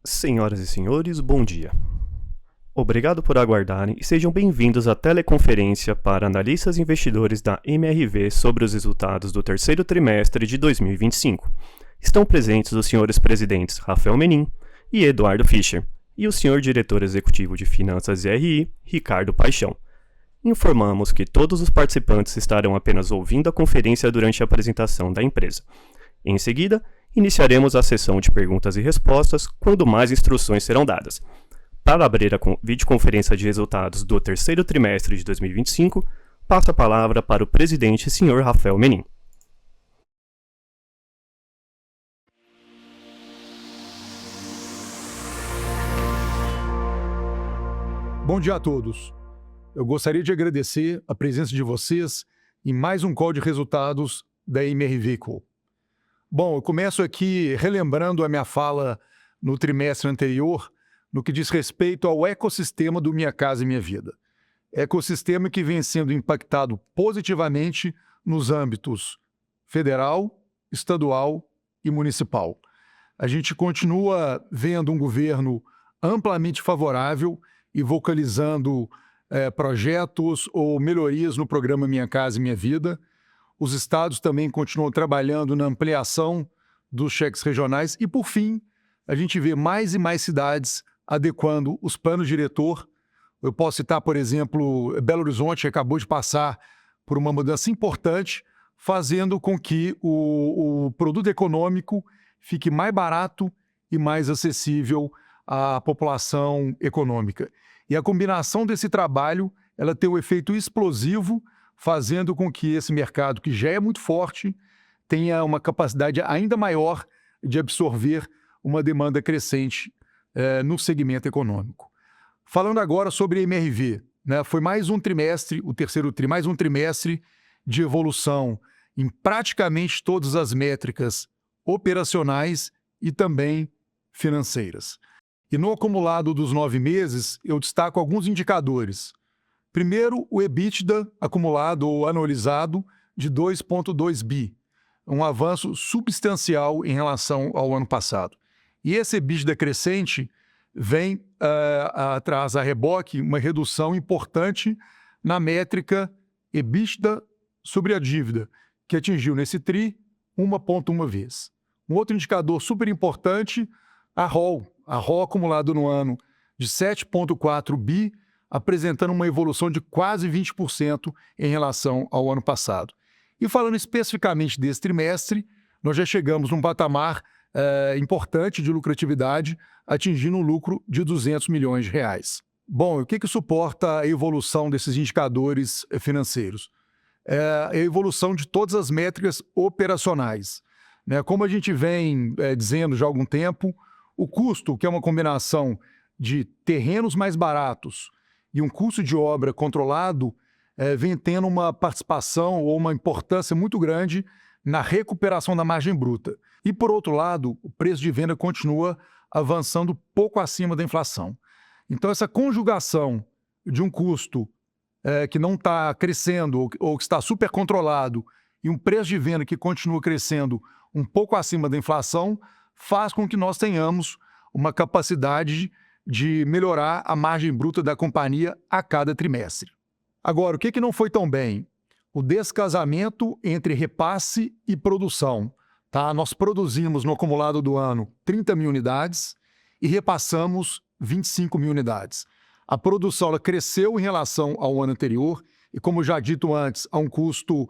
Senhoras e senhores, bom dia. Obrigado por aguardarem e sejam bem-vindos à teleconferência para analistas e investidores da MRV sobre os resultados do terceiro trimestre de 2025. Estão presentes os senhores presidentes Rafael Menin e Eduardo Fischer e o senhor diretor executivo de Finanças e RI, Ricardo Paixão. Informamos que todos os participantes estarão apenas ouvindo a conferência durante a apresentação da empresa. Em seguida, iniciaremos a sessão de perguntas e respostas quando mais instruções serão dadas. Para abrir a videoconferência de resultados do terceiro trimestre de 2025, passo a palavra para o presidente, Sr. Rafael Menin. Bom dia a todos. Eu gostaria de agradecer a presença de vocês em mais um call de resultados da MRV Co. Bom, eu começo aqui relembrando a minha fala no trimestre anterior no que diz respeito ao ecossistema do Minha Casa e Minha Vida. Ecossistema que vem sendo impactado positivamente nos âmbitos federal, estadual e municipal. A gente continua vendo um governo amplamente favorável e vocalizando projetos ou melhorias no programa Minha Casa e Minha Vida. Os estados também continuam trabalhando na ampliação dos cheques regionais e, por fim, a gente vê mais e mais cidades adequando os planos diretor. Eu posso citar, por exemplo, Belo Horizonte, que acabou de passar por uma mudança importante, fazendo com que o produto econômico fique mais barato e mais acessível à população econômica. E a combinação desse trabalho, ela tem um efeito explosivo, fazendo com que esse mercado, que já é muito forte, tenha uma capacidade ainda maior de absorver uma demanda crescente no segmento econômico. Falando agora sobre a MRV, né, foi mais um trimestre, o terceiro tri, mais um trimestre de evolução em praticamente todas as métricas operacionais e também financeiras. E no acumulado dos 9 meses, eu destaco alguns indicadores. Primeiro, o EBITDA acumulado ou anualizado de 2,2 bi, um avanço substancial em relação ao ano passado. E esse EBITDA crescente vem atrás a reboque uma redução importante na métrica EBITDA sobre a dívida, que atingiu nesse TRI 1,1 vez. Um outro indicador super importante, a ROL acumulado no ano de 7,4 bi, apresentando uma evolução de quase 20% em relação ao ano passado. E falando especificamente desse trimestre, nós já chegamos num patamar importante de lucratividade, atingindo um lucro de 200 milhões de reais. Bom, o que suporta a evolução desses indicadores financeiros? A evolução de todas as métricas operacionais. Como a gente vem dizendo já há algum tempo, o custo, que é uma combinação de terrenos mais baratos e um custo de obra controlado, vem tendo uma participação ou uma importância muito grande na recuperação da margem bruta. E, por outro lado, o preço de venda continua avançando pouco acima da inflação. Então, essa conjugação de um custo que não está crescendo ou que está super controlado e um preço de venda que continua crescendo um pouco acima da inflação faz com que nós tenhamos uma capacidade de melhorar a margem bruta da companhia a cada trimestre. Agora, o que não foi tão bem? O descasamento entre repasse e produção. Nós produzimos no acumulado do ano 30 mil unidades e repassamos 25 mil unidades. A produção ela cresceu em relação ao ano anterior e, como já dito antes, a um custo,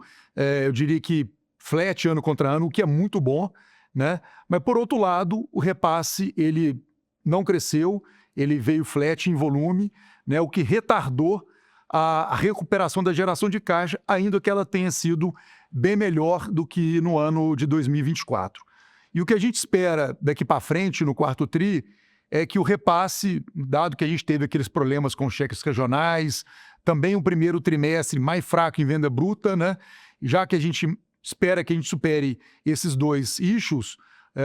eu diria que flat ano contra ano, o que é muito bom, né? Mas, por outro lado, o repasse ele não cresceu, ele veio flat em volume, né? O que retardou a recuperação da geração de caixa, ainda que ela tenha sido bem melhor do que no ano de 2024. E o que a gente espera daqui para frente, no quarto TRI, é que o repasse, dado que a gente teve aqueles problemas com cheques regionais, também o primeiro trimestre mais fraco em venda bruta, né? Já que a gente espera que a gente supere esses dois issues,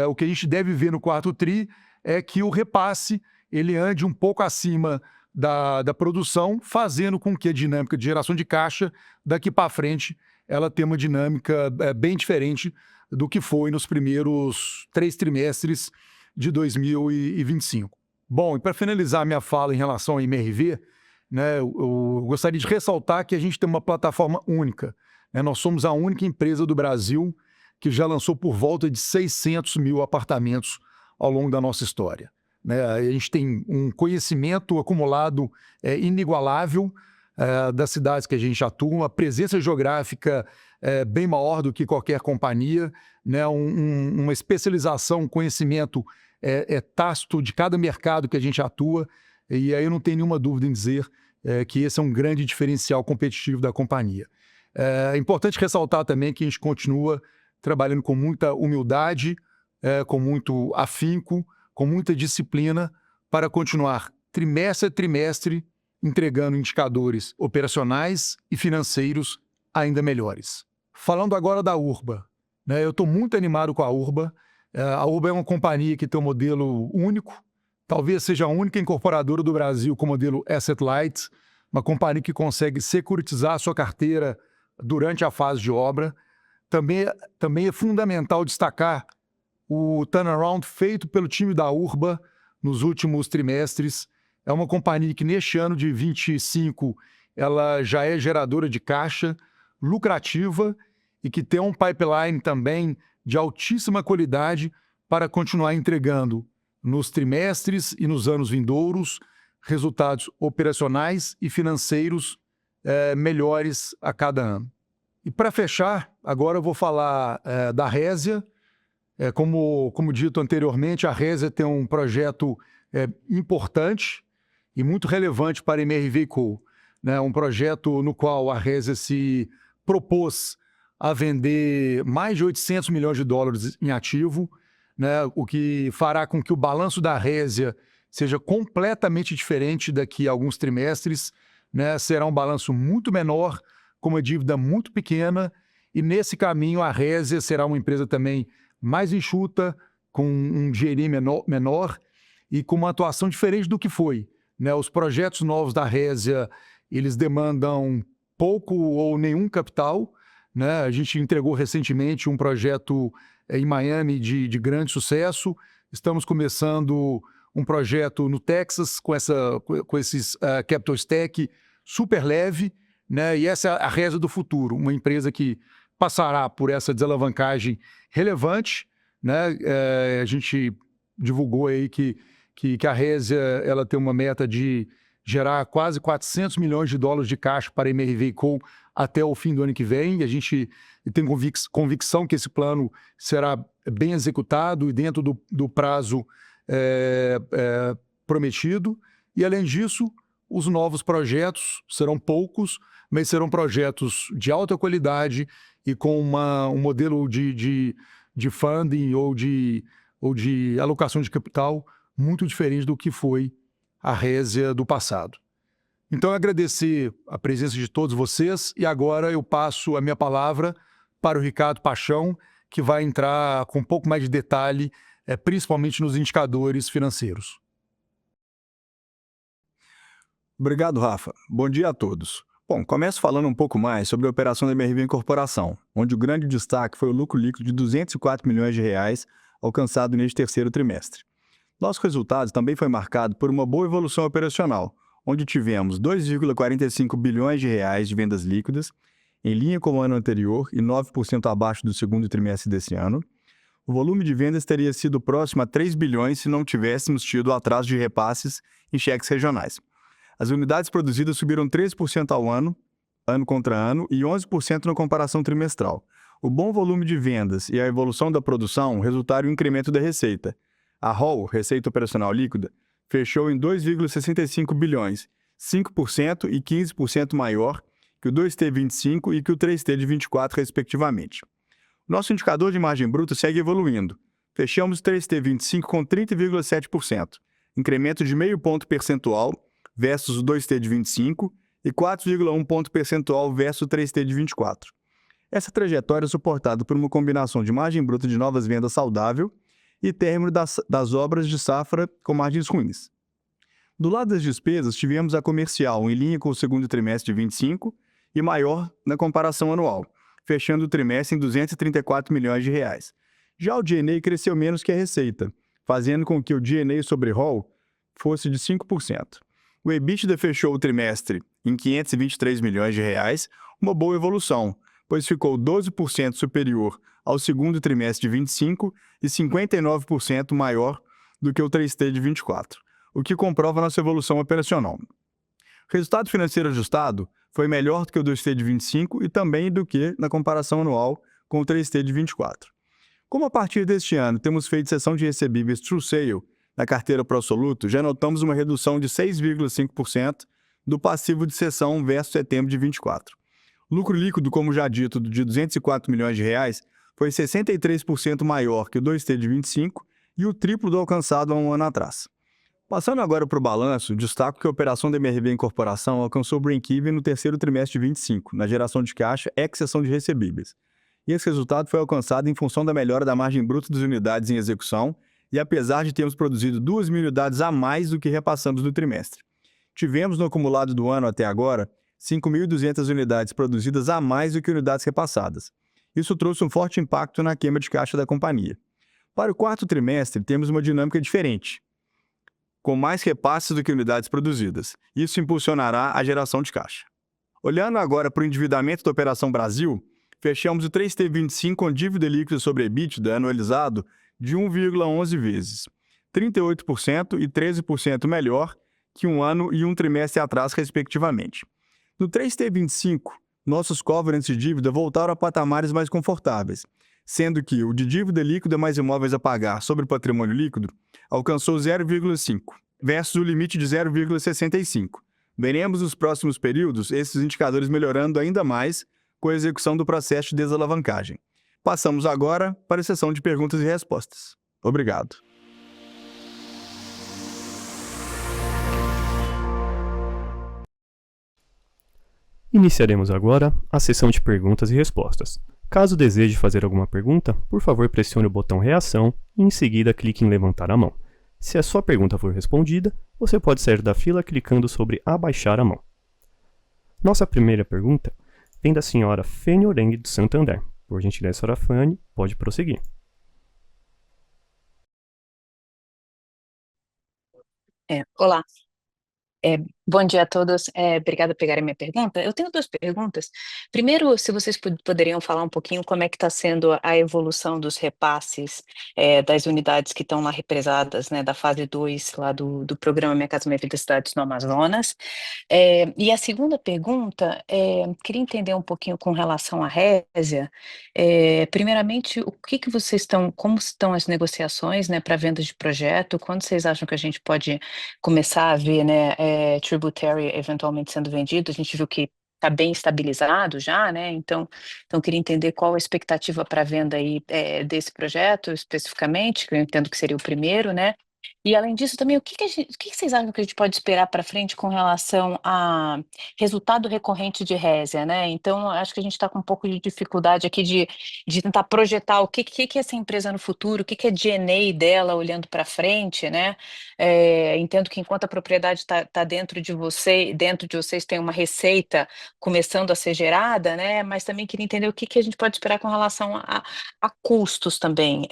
o que a gente deve ver no quarto TRI é que o repasse ele ande um pouco acima da produção, fazendo com que a dinâmica de geração de caixa daqui para frente ela tenha uma dinâmica bem diferente do que foi nos primeiros 3 trimestres de 2025. Bom, e para finalizar minha fala em relação ao MRV, né, eu gostaria de ressaltar que a gente tem uma plataforma única, né? Nós somos a única empresa do Brasil que já lançou por volta de 600 mil apartamentos ao longo da nossa história, né? A gente tem um conhecimento acumulado inigualável das cidades que a gente atua, uma presença geográfica bem maior do que qualquer companhia, né? Uma especialização, um conhecimento tácito de cada mercado que a gente atua, e aí eu não tenho nenhuma dúvida em dizer que esse é um grande diferencial competitivo da companhia. É importante ressaltar também que a gente continua trabalhando com muita humildade, com muito afinco, com muita disciplina, para continuar trimestre a trimestre entregando indicadores operacionais e financeiros ainda melhores. Falando agora da Urba, né, eu estou muito animado com a Urba. A Urba é uma companhia que tem um modelo único, talvez seja a única incorporadora do Brasil com modelo Asset Light, uma companhia que consegue securitizar a sua carteira durante a fase de obra. Também é fundamental destacar o turnaround feito pelo time da Urba nos últimos trimestres. É uma companhia que neste ano de 25 ela já é geradora de caixa, lucrativa e que tem um pipeline também de altíssima qualidade para continuar entregando nos trimestres e nos anos vindouros resultados operacionais e financeiros melhores a cada ano. E para fechar, agora eu vou falar da Resia. Como dito anteriormente, a Resia tem um projeto importante e muito relevante para a MRV Co, né? Um projeto no qual a Resia se propôs a vender mais de 800 milhões de dólares em ativo, né? O que fará com que o balanço da Resia seja completamente diferente daqui a alguns trimestres, né? Será um balanço muito menor, com uma dívida muito pequena, e nesse caminho a Resia será uma empresa também mais enxuta, com um GRI menor e com uma atuação diferente do que foi, né? Os projetos novos da Resia, eles demandam pouco ou nenhum capital, né? A gente entregou recentemente um projeto em Miami de grande sucesso. Estamos começando um projeto no Texas com esses capital stack super leve, né? E essa é a Resia do futuro, uma empresa que passará por essa desalavancagem relevante, né? A gente divulgou aí que a Resia ela tem uma meta de gerar quase 400 milhões de dólares de caixa para a MRV Co até o fim do ano que vem. A gente tem convicção que esse plano será bem executado e dentro do prazo prometido. E, além disso, os novos projetos serão poucos, mas serão projetos de alta qualidade e com um modelo de funding ou de alocação de capital muito diferente do que foi a Resia do passado. Então, eu agradecer a presença de todos vocês e agora eu passo a minha palavra para o Ricardo Paixão, que vai entrar com um pouco mais de detalhe, principalmente nos indicadores financeiros. Obrigado, Rafa. Bom dia a todos. Bom, começo falando um pouco mais sobre a operação da MRV Incorporação, onde o grande destaque foi o lucro líquido de 204 milhões de reais alcançado neste terceiro trimestre. Nosso resultado também foi marcado por uma boa evolução operacional, onde tivemos 2,45 bilhões de reais de vendas líquidas, em linha com o ano anterior e 9% abaixo do segundo trimestre desse ano. O volume de vendas teria sido próximo a 3 bilhões se não tivéssemos tido atraso de repasses em cheques regionais. As unidades produzidas subiram 13% ao ano contra ano, e 11% na comparação trimestral. O bom volume de vendas e a evolução da produção resultaram em um incremento da receita. A ROL, Receita Operacional Líquida, fechou em 2,65 bilhões, 5% e 15% maior que o 2T25 e que o 3T de 24, respectivamente. Nosso indicador de margem bruta segue evoluindo. Fechamos o 3T25 com 30,7%, incremento de meio ponto percentual versus o 2T de 25 e 4,1 ponto percentual versus o 3T de 24. Essa trajetória é suportada por uma combinação de margem bruta de novas vendas saudável e término das obras de safra com margens ruins. Do lado das despesas, tivemos a comercial em linha com o segundo trimestre de 25 e maior na comparação anual, fechando o trimestre em 234 milhões de reais. Já o G&A cresceu menos que a receita, fazendo com que o G&A sobre ROL fosse de 5%. O EBITDA fechou o trimestre em 523 milhões de reais, uma boa evolução, pois ficou 12% superior ao segundo trimestre de 25 e 59% maior do que o 3T de 24, o que comprova nossa evolução operacional. O resultado financeiro ajustado foi melhor do que o 2T de 25 e também do que na comparação anual com o 3T de 24. Como a partir deste ano temos feito cessão de recebíveis True Sale na carteira pro soluto, já notamos uma redução de 6,5% do passivo de cessão versus setembro de 24. O lucro líquido, como já dito, de 204 milhões de reais, foi 63% maior que o 2T de 25 e o triplo do alcançado há um ano atrás. Passando agora para o balanço, destaco que a operação da MRV Incorporação alcançou break-even no terceiro trimestre de 25, na geração de caixa, ex cessão de recebíveis. E esse resultado foi alcançado em função da melhora da margem bruta das unidades em execução e apesar de termos produzido 2.000 unidades a mais do que repassamos no trimestre. Tivemos no acumulado do ano até agora 5.200 unidades produzidas a mais do que unidades repassadas. Isso trouxe um forte impacto na queima de caixa da companhia. Para o quarto trimestre, temos uma dinâmica diferente, com mais repasses do que unidades produzidas. Isso impulsionará a geração de caixa. Olhando agora para o endividamento da Operação Brasil, fechamos o 3T25 com dívida líquida sobre EBITDA anualizado de 1,11 vezes, 38% e 13% melhor que um ano e um trimestre atrás, respectivamente. No 3T25, nossos covenants de dívida voltaram a patamares mais confortáveis, sendo que o de dívida líquida mais imóveis a pagar sobre o patrimônio líquido alcançou 0,5, versus o limite de 0,65. Veremos nos próximos períodos esses indicadores melhorando ainda mais com a execução do processo de desalavancagem. Passamos agora para a sessão de perguntas e respostas. Obrigado. Iniciaremos agora a sessão de perguntas e respostas. Caso deseje fazer alguma pergunta, por favor pressione o botão reação e em seguida clique em levantar a mão. Se a sua pergunta for respondida, você pode sair da fila clicando sobre abaixar a mão. Nossa primeira pergunta vem da senhora Fênia Orengue do Santander. Por gentileza, senhora Fani, pode prosseguir. Olá. Bom dia a todos. Obrigada por pegarem minha pergunta. Eu tenho duas perguntas. Primeiro, se vocês poderiam falar um pouquinho como é que está sendo a evolução dos repasses das unidades que estão lá represadas, né, da fase 2 lá do programa Minha Casa Minha Vida Cidades no Amazonas. E a segunda pergunta, queria entender um pouquinho com relação à Résia. Primeiramente, como estão as negociações, né, para venda de projeto? Quando vocês acham que a gente pode começar a ver, né, Tributary eventualmente sendo vendido? A gente viu que está bem estabilizado já, né? Então queria entender qual a expectativa para a venda aí desse projeto especificamente, que eu entendo que seria o primeiro, né? E além disso também, o que vocês acham que a gente pode esperar para frente com relação a resultado recorrente de Résia, né? Então, acho que a gente está com um pouco de dificuldade aqui de tentar projetar o que é essa empresa no futuro, o que é G&A dela olhando para frente, né? Entendo que enquanto a propriedade está dentro de vocês tem uma receita começando a ser gerada, né? Mas também queria entender o que a gente pode esperar com relação a custos também.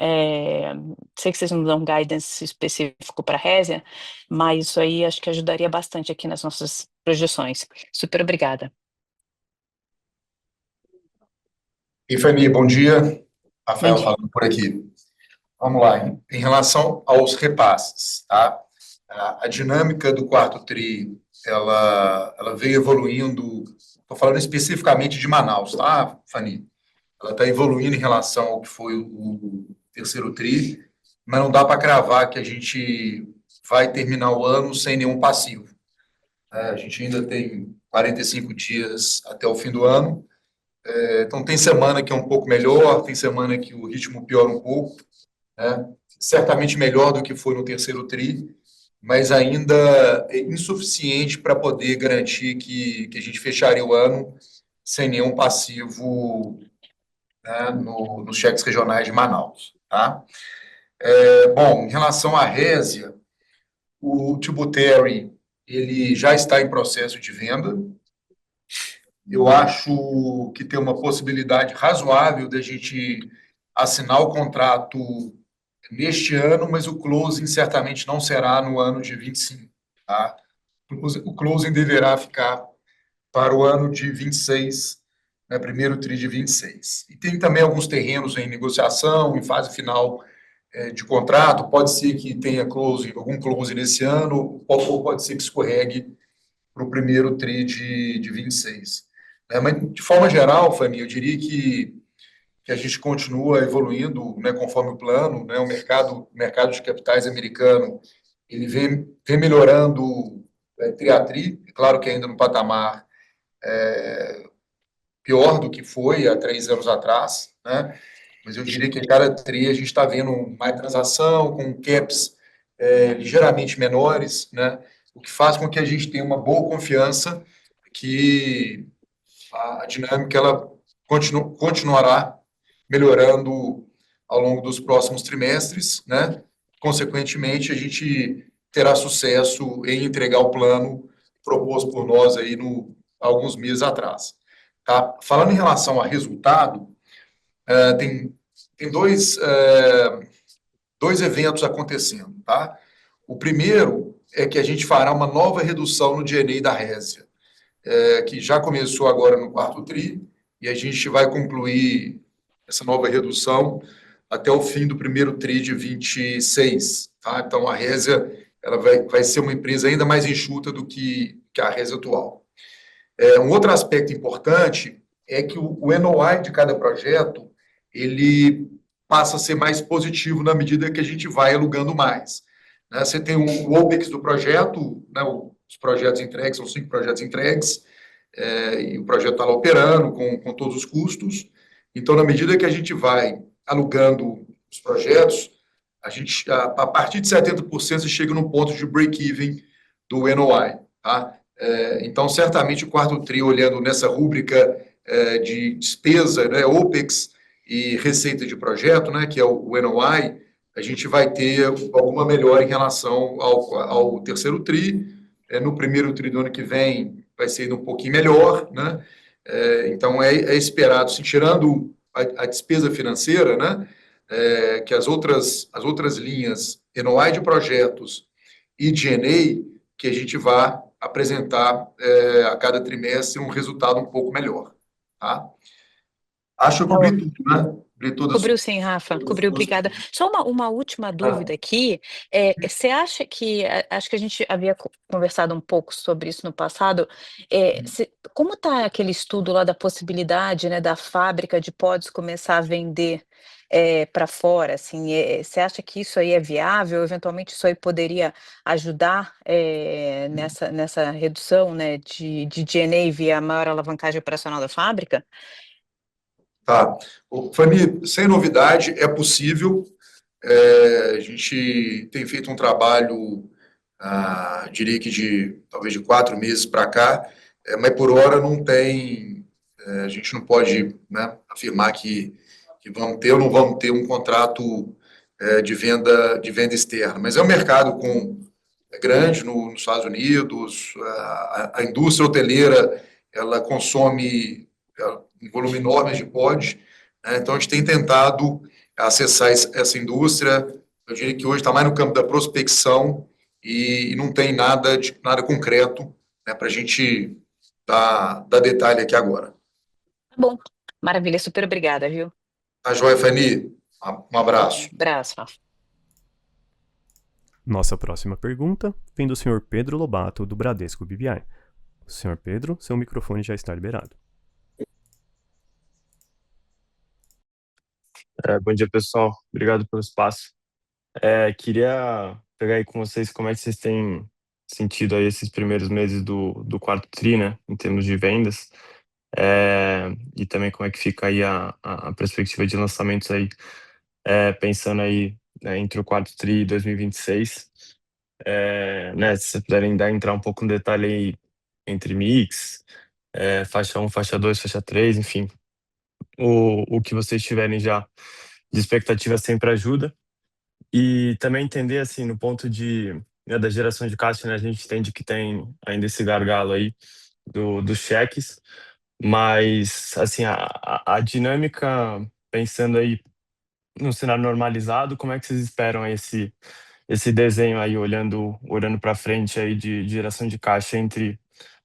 Sei que vocês não dão guidance específico para a Résia, mas isso aí acho que ajudaria bastante aqui nas nossas projeções. Super obrigada. E Fani, bom dia. Rafael Bom dia. falando por aqui. Vamos lá. Em relação aos repasses, tá? A dinâmica do quarto TRI, ela veio evoluindo, estou falando especificamente de Manaus, tá, Fani? Ela está evoluindo em relação ao que foi o terceiro TRI, mas não dá para cravar que a gente vai terminar o ano sem nenhum passivo. A gente ainda tem 45 dias até o fim do ano, então tem semana que é um pouco melhor, tem semana que o ritmo piora um pouco, né? Certamente melhor do que foi no terceiro TRI, mas ainda é insuficiente para poder garantir que a gente fecharia o ano sem nenhum passivo, né, nos cheques regionais de Manaus, tá? Bom, em relação à Résia, o Tributary, ele já está em processo de venda. Eu acho que tem uma possibilidade razoável da gente assinar o contrato neste ano, mas o closing certamente não será no ano de 25, tá? O closing deverá ficar para o ano de 26, né, primeiro tri de 26. E tem também alguns terrenos em negociação, em fase final de contrato, pode ser que tenha closing, algum closing nesse ano, ou pode ser que escorregue para o primeiro tri de 26. Mas, de forma geral, Fanny, eu diria que a gente continua evoluindo, né, conforme o plano, né, o mercado de capitais americano, ele vem melhorando tri a tri, claro que ainda no patamar pior do que foi há 3 anos atrás, né, mas eu diria que a cada tri a gente está vendo mais transação, com caps ligeiramente menores, né, o que faz com que a gente tenha uma boa confiança que a dinâmica ela continuará melhorando ao longo dos próximos trimestres, né? Consequentemente, a gente terá sucesso em entregar o plano proposto por nós aí alguns meses atrás. Tá? Falando em relação a resultado, tem dois eventos acontecendo. Tá? O primeiro é que a gente fará uma nova redução no DNA da Resia, que já começou agora no quarto tri, e a gente vai concluir essa nova redução até o fim do primeiro tri de 26. Tá? Então, a Resia ela vai ser uma empresa ainda mais enxuta do que a Resia atual. Um outro aspecto importante é que o NOI de cada projeto ele passa a ser mais positivo na medida que a gente vai alugando mais. Né? Você tem o OPEX do projeto, né? Os projetos entregues, são 5 projetos entregues, e o projeto está lá operando com todos os custos. Então, na medida que a gente vai alugando os projetos, a partir de 70% você chega no ponto de break-even do NOI. Tá? Então, certamente, o quarto tri, olhando nessa rúbrica de despesa, né, OPEX e receita de projeto, né, que é o NOI, a gente vai ter alguma melhora em relação ao terceiro tri. No primeiro tri do ano que vem, vai ser um pouquinho melhor, né? Então, é esperado, assim, tirando a despesa financeira, né? Que as outras linhas, NOI de projetos e G&A, que a gente vai apresentar a cada trimestre um resultado um pouco melhor. Tá? Acho que eu cobri tudo, né? Cobri todas Cobriu sim, Rafa, cobriu, obrigada. Só uma última dúvida aqui, você acha que, acho que a gente havia conversado um pouco sobre isso no passado, como está aquele estudo lá da possibilidade, né, da fábrica de pods começar a vender para fora, assim, você acha que isso aí é viável? Eventualmente isso aí poderia ajudar nessa redução, né, de G&A via maior alavancagem operacional da fábrica? Tá. Fanny, sem novidade, é possível. A gente tem feito um trabalho, diria que talvez de 4 meses para cá, mas por hora não tem, a gente não pode, né, afirmar que vamos ter ou não vamos ter um contrato de venda externa. Mas é um mercado grande nos Estados Unidos, a indústria hoteleira ela consome um volume enorme de pod, né? Então a gente tem tentado acessar essa indústria. Eu diria que hoje está mais no campo da prospecção e não tem nada concreto, né, para a gente dar detalhe aqui agora. Tá bom, maravilha, super obrigada, viu? Tá joia, Fanny? Um abraço. Abraço, Rafa. Nossa próxima pergunta vem do Sr. Pedro Lobato, do Bradesco BBI. Sr. Pedro, seu microfone já está liberado. Bom dia, pessoal. Obrigado pelo espaço. Queria pegar aí com vocês como é que vocês têm sentido aí esses primeiros meses do quarto tri, né, em termos de vendas, e também como é que fica aí a perspectiva de lançamentos aí, pensando aí, né, entre o quarto tri e 2026. Né, se vocês puderem entrar um pouco no detalhe aí entre mix, faixa 1, faixa 2, faixa 3, enfim, o que vocês tiverem já de expectativa sempre ajuda. E também entender, assim, no ponto né, da geração de caixa, né, a gente entende que tem ainda esse gargalo aí dos cheques, mas, assim, a dinâmica, pensando aí num cenário normalizado, como é que vocês esperam esse desenho aí, olhando para frente aí de geração de caixa entre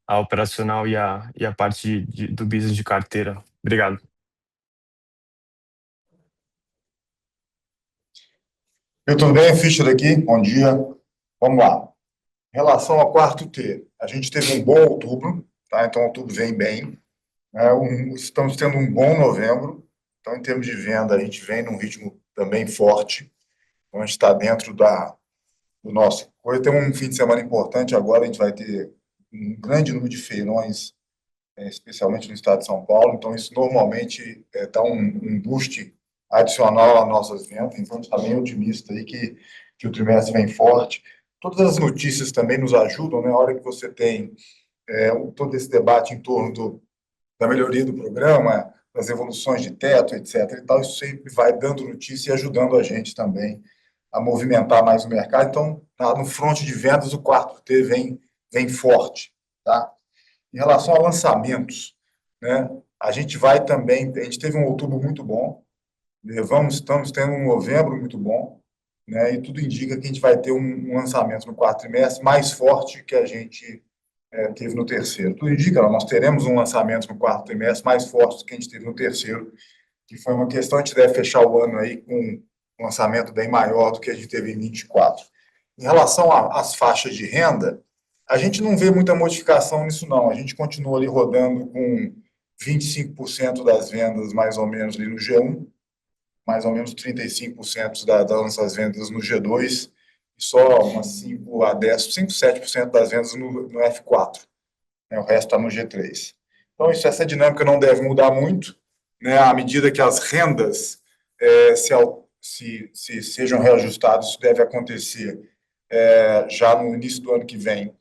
a operacional e a parte do business de carteira? Obrigado. Eu tudo bem, Fischer aqui, bom dia. Vamos lá. Em relação ao quarto T, a gente teve um bom outubro, tá? Então outubro vem bem. Estamos tendo um bom novembro, então em termos de venda a gente vem num ritmo também forte, então a gente está dentro do nosso. Hoje tem um fim de semana importante agora, a gente vai ter um grande número de feirões, especialmente no estado de São Paulo, então isso normalmente dá um boost adicional às nossas vendas, então a gente está bem otimista aí que o trimestre vem forte. Todas as notícias também nos ajudam, né? A hora que você tem todo esse debate em torno da melhoria do programa, das evoluções de teto, etc. e tal, isso sempre vai dando notícia e ajudando a gente também a movimentar mais o mercado. Então, no front de vendas, o quarto T vem forte, tá? Em relação a lançamentos, né? A gente teve um outubro muito bom, estamos tendo um novembro muito bom, né? E tudo indica que a gente vai ter um lançamento no quarto trimestre mais forte que a gente teve no terceiro. Tudo indica, nós teremos um lançamento no quarto trimestre mais forte do que a gente teve no terceiro, que foi uma questão, a gente deve fechar o ano aí com um lançamento bem maior do que a gente teve em 24. Em relação às faixas de renda, a gente não vê muita modificação nisso, não. A gente continua ali rodando com 25% das vendas, mais ou menos, ali no G1, mais ou menos 35% das nossas vendas no G2, e só umas 5 a 10, 5, 7% das vendas no F4. Né? O resto está no G3. Então, essa dinâmica não deve mudar muito, né? À medida que as rendas se sejam reajustadas, isso deve acontecer já no início do ano que vem.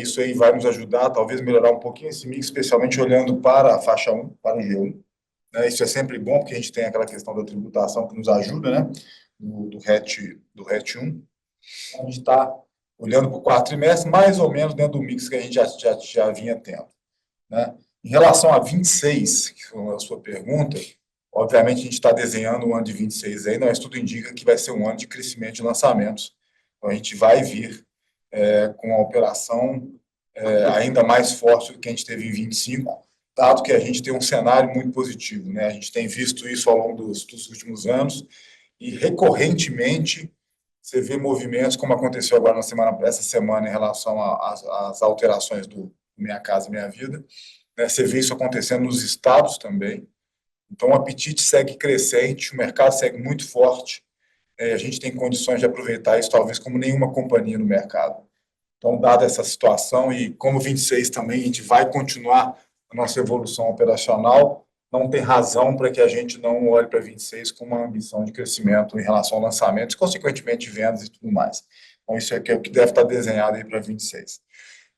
Isso aí vai nos ajudar, talvez, melhorar um pouquinho esse mix, especialmente olhando para a faixa 1, para o G1. Isso é sempre bom, porque a gente tem aquela questão da tributação que nos ajuda, né? Do RET 1. A gente está olhando para o quarto trimestre, mais ou menos dentro do mix que a gente já vinha tendo. Né? Em relação a 26, que foi a sua pergunta, obviamente a gente está desenhando um ano de 26 aí, mas tudo indica que vai ser um ano de crescimento de lançamentos. Então a gente vai vir com a operação ainda mais forte do que a gente teve em 25, dado que a gente tem um cenário muito positivo. Né? A gente tem visto isso ao longo dos últimos anos e, recorrentemente, você vê movimentos, como aconteceu agora essa semana, em relação às alterações do Minha Casa Minha Vida. Né? Você vê isso acontecendo nos estados também. Então, o apetite segue crescente, o mercado segue muito forte. A gente tem condições de aproveitar isso, talvez, como nenhuma companhia no mercado. Então, dada essa situação, e como 26 também, a gente vai continuar a nossa evolução operacional, não tem razão para que a gente não olhe para 26 com uma ambição de crescimento em relação ao lançamento, e, consequentemente, vendas e tudo mais. Então, isso aqui é o que deve estar desenhado aí para 26.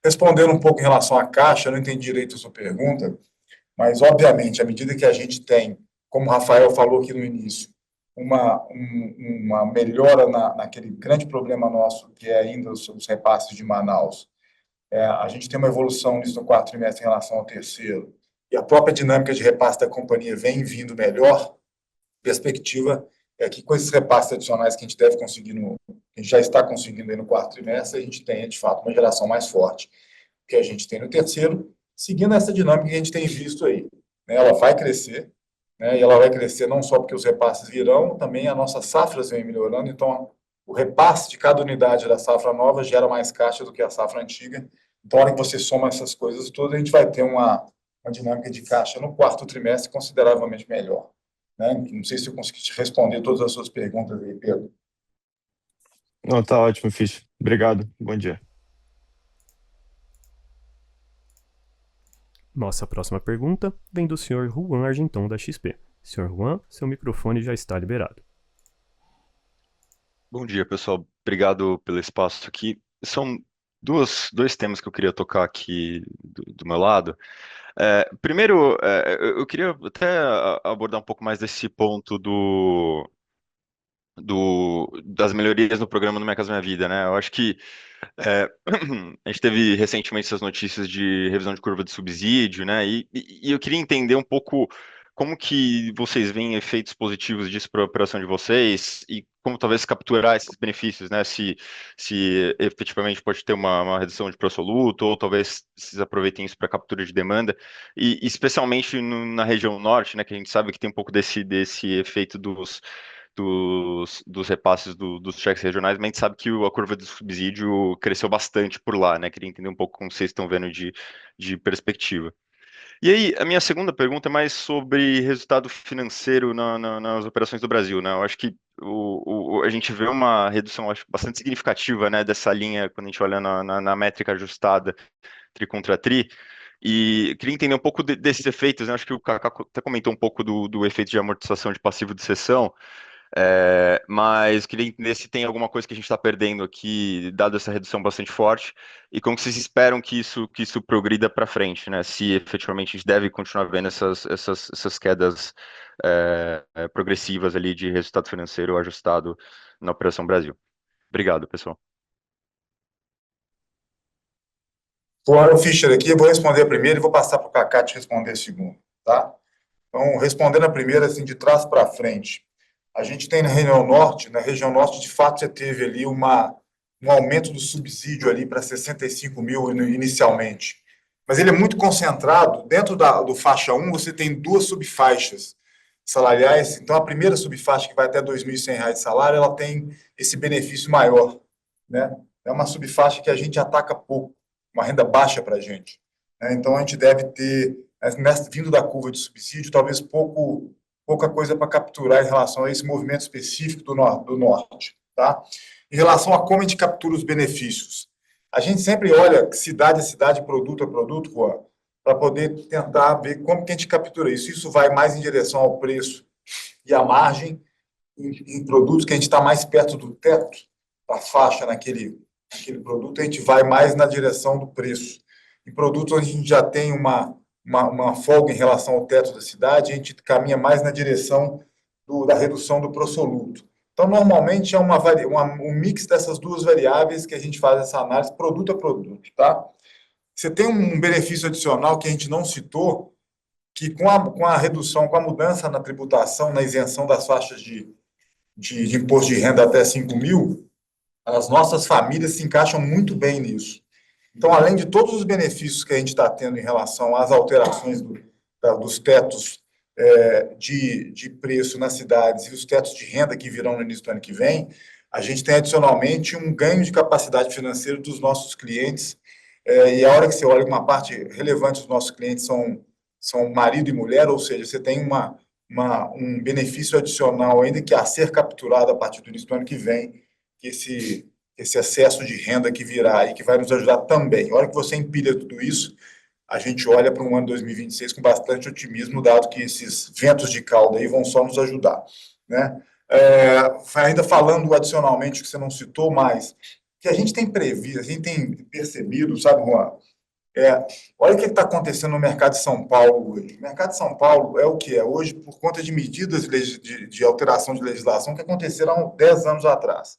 Respondendo um pouco em relação à caixa, eu não entendi direito a sua pergunta, mas, obviamente, à medida que a gente tem, como o Rafael falou aqui no início, uma melhora naquele grande problema nosso, que é ainda os repasses de Manaus. A gente tem uma evolução nisso no quarto trimestre em relação ao terceiro, e a própria dinâmica de repasse da companhia vem vindo melhor. Perspectiva é que, com esses repasses adicionais que a gente deve conseguir, a gente já está conseguindo aí no quarto trimestre, a gente tenha, de fato, uma geração mais forte que a gente tem no terceiro, seguindo essa dinâmica que a gente tem visto aí. Ela vai crescer, né? E ela vai crescer não só porque os repasses virão, também as nossas safras vêm melhorando, então o repasse de cada unidade da safra nova gera mais caixa do que a safra antiga. Então, a hora que você soma essas coisas todas, a gente vai ter uma dinâmica de caixa no quarto trimestre consideravelmente melhor. Né? Não sei se eu consegui te responder todas as suas perguntas aí, Pedro. Não, tá ótimo, Fisch. Obrigado. Bom dia. Nossa próxima pergunta vem do Sr. Juan Argenton, da XP. Sr. Juan, seu microfone já está liberado. Bom dia, pessoal. Obrigado pelo espaço aqui. São dois temas que eu queria tocar aqui do meu lado. Primeiro, eu queria até abordar um pouco mais desse ponto das melhorias no programa no Minha Casa Minha Vida, né? Eu acho que a gente teve recentemente essas notícias de revisão de curva de subsídio, né? E eu queria entender um pouco como que vocês veem efeitos positivos disso para a operação de vocês e como talvez capturar esses benefícios, né? Se efetivamente pode ter uma redução de pró-soluto, ou talvez vocês aproveitem isso para captura de demanda, e especialmente na região norte, né? Que a gente sabe que tem um pouco desse efeito dos repasses dos cheques regionais, mas a gente sabe que a curva de subsídio cresceu bastante por lá, né? Queria entender um pouco como vocês estão vendo de perspectiva. E aí, a minha segunda pergunta é mais sobre resultado financeiro nas operações do Brasil, né? Eu acho que a gente vê uma redução, acho, bastante significativa, né, dessa linha quando a gente olha na métrica ajustada tri contra tri. E queria entender um pouco desses efeitos, né? Acho que o Kaká até comentou um pouco do efeito de amortização de passivo de cessão, mas queria entender se tem alguma coisa que a gente está perdendo aqui, dado essa redução bastante forte, e como vocês esperam que isso progrida para frente, né? Se efetivamente a gente deve continuar vendo essas quedas progressivas ali de resultado financeiro ajustado na Operação Brasil. Obrigado, pessoal. Agora o Fischer aqui, eu vou responder a primeira e vou passar para o Kaká te responder a segunda, tá? Então, respondendo a primeira, assim, de trás para frente. A gente tem na região norte, de fato, já teve ali um aumento do subsídio ali para 65 mil inicialmente. Mas ele é muito concentrado. Dentro do faixa 1, você tem duas subfaixas salariais. Então, a primeira subfaixa, que vai até R$ 2.100 de salário, ela tem esse benefício maior, né? É uma subfaixa que a gente ataca pouco, uma renda baixa para a gente, né? Então, a gente deve ter, vindo da curva de subsídio, talvez pouca coisa para capturar em relação a esse movimento específico do norte, tá? Em relação a como a gente captura os benefícios, a gente sempre olha cidade a cidade, produto a produto, Juan, para poder tentar ver como que a gente captura isso. Isso vai mais em direção ao preço e à margem em produtos que a gente está mais perto do teto, da faixa naquele produto, a gente vai mais na direção do preço. Em produtos onde a gente já tem uma folga em relação ao teto da cidade, a gente caminha mais na direção da redução do pró-soluto. Então, normalmente, é um mix dessas duas variáveis que a gente faz essa análise produto a produto, tá? Você tem um benefício adicional que a gente não citou, que com a redução, com a mudança na tributação, na isenção das faixas de imposto de renda até 5 mil, as nossas famílias se encaixam muito bem nisso. Então, além de todos os benefícios que a gente está tendo em relação às alterações dos tetos de preço nas cidades e os tetos de renda que virão no início do ano que vem, a gente tem adicionalmente um ganho de capacidade financeira dos nossos clientes. E a hora que você olha, uma parte relevante dos nossos clientes são marido e mulher, ou seja, você tem um benefício adicional ainda que a ser capturado a partir do início do ano que vem, que esse excesso de renda que virá e que vai nos ajudar também. A hora que você empilha tudo isso, a gente olha para um ano 2026 com bastante otimismo, dado que esses ventos de cauda aí vão só nos ajudar, né? Ainda falando adicionalmente, que você não citou mais, que a gente tem previsto, a gente tem percebido, sabe, Juan? Olha o que está acontecendo no mercado de São Paulo hoje. O mercado de São Paulo é o que é hoje por conta de medidas de alteração de legislação que aconteceram há 10 anos atrás.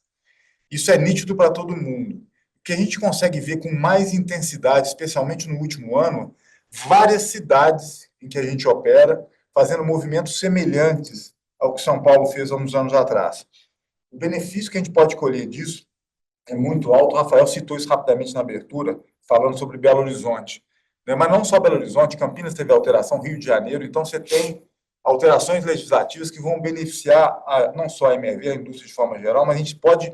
Isso é nítido para todo mundo. O que a gente consegue ver com mais intensidade, especialmente no último ano, várias cidades em que a gente opera fazendo movimentos semelhantes ao que São Paulo fez há uns anos atrás. O benefício que a gente pode colher disso é muito alto. O Rafael citou isso rapidamente na abertura, falando sobre Belo Horizonte. Mas não só Belo Horizonte, Campinas teve alteração, Rio de Janeiro, então você tem alterações legislativas que vão beneficiar não só a MRV, a indústria de forma geral, mas a gente pode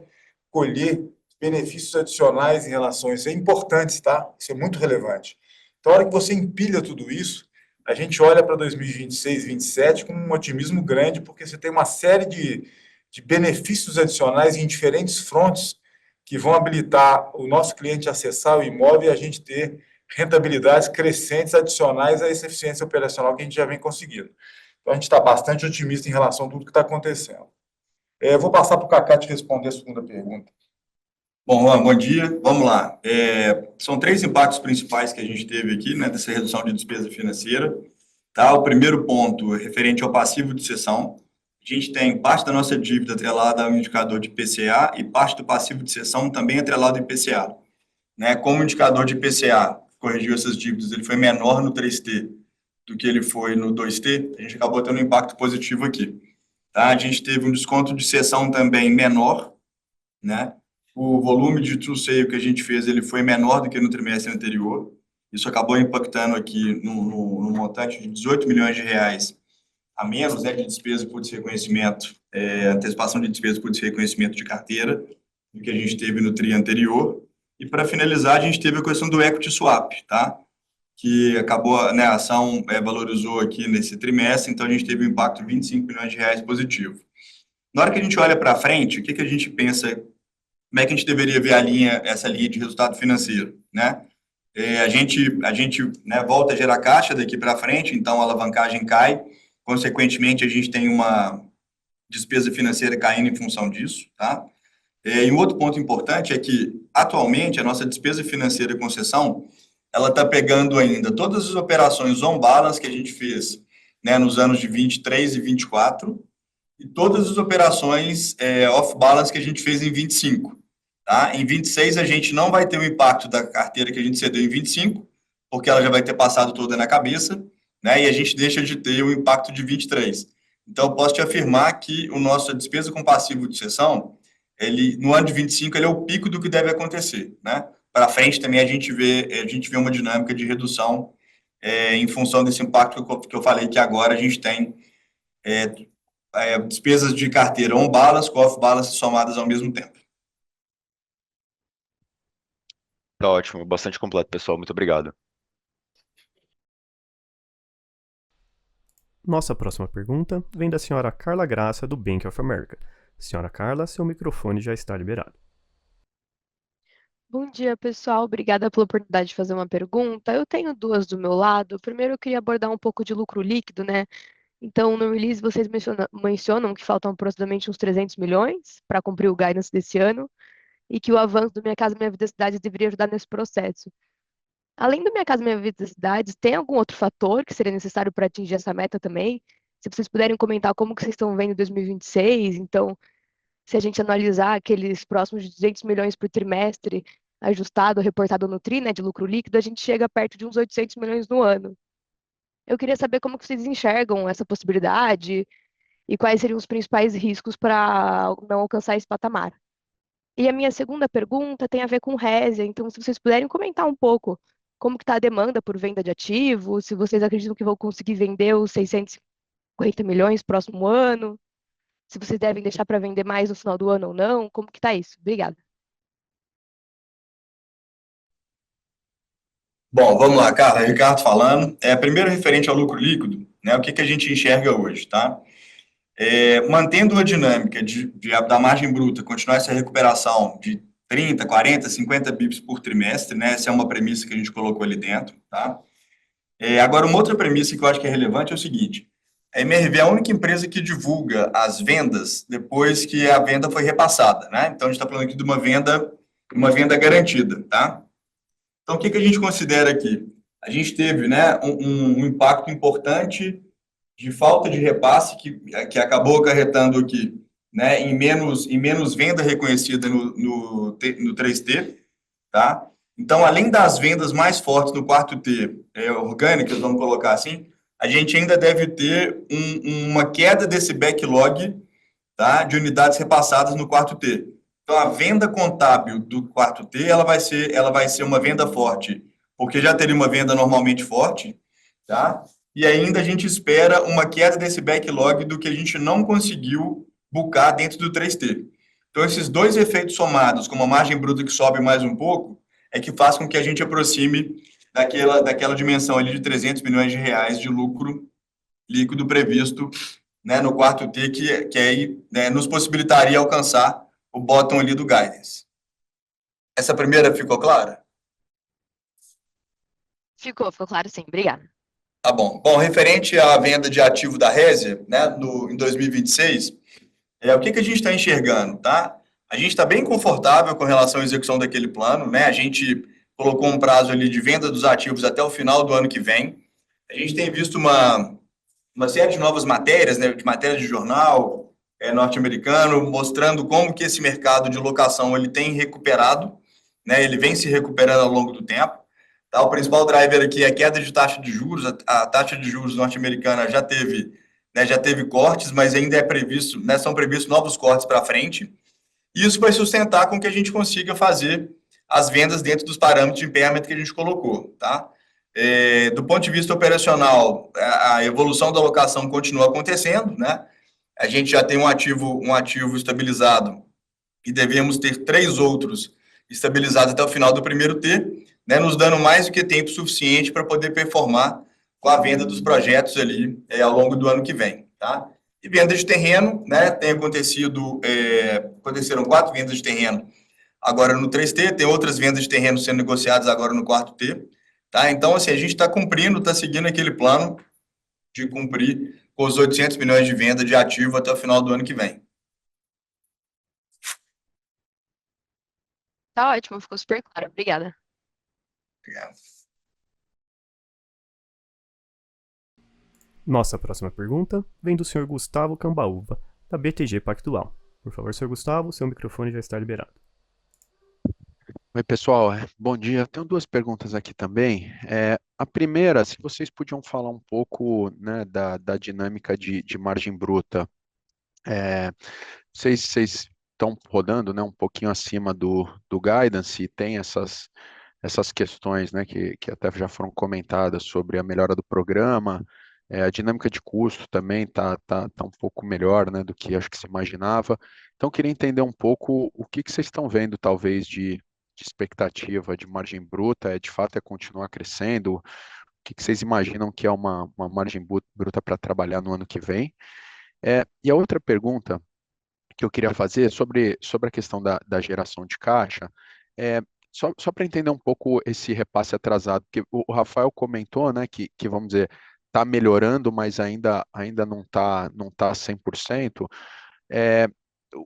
colher benefícios adicionais em relação a isso. É importante, tá? Isso é muito relevante. Então, a hora que você empilha tudo isso, a gente olha para 2026, 2027 com um otimismo grande, porque você tem uma série de benefícios adicionais em diferentes frontes que vão habilitar o nosso cliente a acessar o imóvel e a gente ter rentabilidades crescentes adicionais a essa eficiência operacional que a gente já vem conseguindo. Então, a gente está bastante otimista em relação a tudo que está acontecendo. Vou passar para o Kaká te responder a segunda pergunta. Bom, Juan, bom dia. Vamos lá. São 3 impactos principais que a gente teve aqui, né, dessa redução de despesa financeira. Tá? O primeiro ponto é referente ao passivo de cessão. A gente tem parte da nossa dívida atrelada ao indicador de IPCA e parte do passivo de cessão também atrelado ao IPCA. Né? Como o indicador de IPCA corrigiu essas dívidas, ele foi menor no 3T do que ele foi no 2T, a gente acabou tendo um impacto positivo aqui. Tá? A gente teve um desconto de cessão também menor, né? O volume de true sale que a gente fez, ele foi menor do que no trimestre anterior. Isso acabou impactando aqui no montante de 18 milhões de reais a menos, né, de despesa por desreconhecimento, antecipação de despesa por desreconhecimento de carteira, do que a gente teve no TRI anterior. E, para finalizar, a gente teve a questão do equity swap, tá? Que acabou, né, a ação valorizou aqui nesse trimestre, então a gente teve um impacto de 25 milhões de reais positivo. Na hora que a gente olha para frente, o que a gente pensa, como é que a gente deveria ver essa linha de resultado financeiro, né? A gente né, volta a gerar caixa daqui para frente, então a alavancagem cai, consequentemente a gente tem uma despesa financeira caindo em função disso, tá? E um outro ponto importante é que, atualmente, a nossa despesa financeira concessão, ela está pegando ainda todas as operações on-balance que a gente fez, né, nos anos de 23 e 24, e todas as operações off-balance que a gente fez em 25. Tá? Em 26, a gente não vai ter o impacto da carteira que a gente cedeu em 25, porque ela já vai ter passado toda na cabeça, né? E a gente deixa de ter o impacto de 23. Então, eu posso te afirmar que o nosso despesa com passivo de cessão, no ano de 25, ele é o pico do que deve acontecer, né? Para frente também a gente vê uma dinâmica de redução em função desse impacto que eu falei que agora a gente tem despesas de carteira on-balance com off-balance somadas ao mesmo tempo. Tá ótimo, bastante completo, pessoal. Muito obrigado. Nossa próxima pergunta vem da senhora Carla Graça, do Bank of America. Senhora Carla, seu microfone já está liberado. Bom dia, pessoal. Obrigada pela oportunidade de fazer uma pergunta. Eu tenho duas do meu lado. Primeiro, eu queria abordar um pouco de lucro líquido, né? Então, no release, vocês mencionam que faltam aproximadamente uns 300 milhões para cumprir o guidance desse ano e que o avanço do Minha Casa Minha Vida Cidades deveria ajudar nesse processo. Além do Minha Casa Minha Vida Cidades, tem algum outro fator que seria necessário para atingir essa meta também? Se vocês puderem comentar como que vocês estão vendo 2026, então, se a gente analisar aqueles próximos de 200 milhões por trimestre, ajustado, reportado no TRI, né, de lucro líquido, a gente chega perto de uns 800 milhões no ano. Eu queria saber como que vocês enxergam essa possibilidade e quais seriam os principais riscos para não alcançar esse patamar. E a minha segunda pergunta tem a ver com Resia, então se vocês puderem comentar um pouco como que está a demanda por venda de ativos, se vocês acreditam que vão conseguir vender os 640 milhões próximo ano, se vocês devem deixar para vender mais no final do ano ou não, como que está isso? Obrigada. Bom, vamos lá, Carla, Ricardo falando. Primeiro, referente ao lucro líquido, né, o que a gente enxerga hoje, tá? Mantendo a dinâmica da margem bruta, continuar essa recuperação de 30, 40, 50 bips por trimestre, né? Essa é uma premissa que a gente colocou ali dentro, tá? Agora, uma outra premissa que eu acho que é relevante é o seguinte: a MRV é a única empresa que divulga as vendas depois que a venda foi repassada, né? Então, a gente está falando aqui de uma venda garantida, tá? Então, o que a gente considera aqui? A gente teve, né, um impacto importante de falta de repasse que acabou acarretando aqui, né, em menos venda reconhecida no 3T, tá? Então, além das vendas mais fortes no quarto T, orgânicas, vamos colocar assim, a gente ainda deve ter uma queda desse backlog, tá, de unidades repassadas no quarto T. Então, a venda contábil do quarto T, ela vai ser uma venda forte, porque já teria uma venda normalmente forte, tá? E ainda a gente espera uma queda desse backlog do que a gente não conseguiu buscar dentro do 3T. Então, esses dois efeitos somados, com uma margem bruta que sobe mais um pouco, é que faz com que a gente aproxime daquela dimensão ali de 300 milhões de reais de lucro líquido previsto, né, no quarto T, que aí, né, nos possibilitaria alcançar o bottom ali do guidance. Essa primeira ficou clara? Ficou claro sim, obrigada. Tá bom. Bom, referente à venda de ativo da Resia, né, em 2026, o que a gente está enxergando, tá? A gente está bem confortável com relação à execução daquele plano, né? A gente colocou um prazo ali de venda dos ativos até o final do ano que vem. A gente tem visto uma série de novas matérias, né, de matérias de jornal norte-americano, mostrando como que esse mercado de locação ele tem recuperado, né? Ele vem se recuperando ao longo do tempo. Tá? O principal driver aqui é a queda de taxa de juros. A taxa de juros norte-americana já teve cortes, mas ainda é previsto, né, são previstos novos cortes para frente. E isso vai sustentar com que a gente consiga fazer as vendas dentro dos parâmetros de impairment que a gente colocou, tá? Do ponto de vista operacional, a evolução da alocação continua acontecendo, né? A gente já tem um ativo estabilizado e devemos ter 3 outros estabilizados até o final do primeiro T, né, nos dando mais do que tempo suficiente para poder performar com a venda dos projetos ali ao longo do ano que vem, tá? E venda de terreno, né, aconteceram 4 vendas de terreno agora no 3T, tem outras vendas de terreno sendo negociadas agora no 4T, tá? Então, assim, a gente está cumprindo, está seguindo aquele plano de cumprir com os 800 milhões de venda de ativo até o final do ano que vem. Tá ótimo, ficou super claro. Obrigada. Obrigado. Nossa próxima pergunta vem do Sr. Gustavo Cambaúva, da BTG Pactual. Por favor, Sr. Gustavo, seu microfone já está liberado. Oi, pessoal, bom dia. Eu tenho 2 perguntas aqui também. A primeira, se vocês podiam falar um pouco, né, da dinâmica de margem bruta. Vocês estão rodando, né, um pouquinho acima do guidance e tem essas questões, né, que até já foram comentadas sobre a melhora do programa. A dinâmica de custo também tá um pouco melhor, né, do que acho que se imaginava. Então, eu queria entender um pouco o que vocês estão vendo, talvez, de expectativa de margem bruta, de fato continuar crescendo? O que vocês imaginam que é uma margem bruta para trabalhar no ano que vem? E a outra pergunta que eu queria fazer sobre a questão da geração de caixa, só para entender um pouco esse repasse atrasado, porque o Rafael comentou, né, que vamos dizer, está melhorando, mas ainda não está 100%.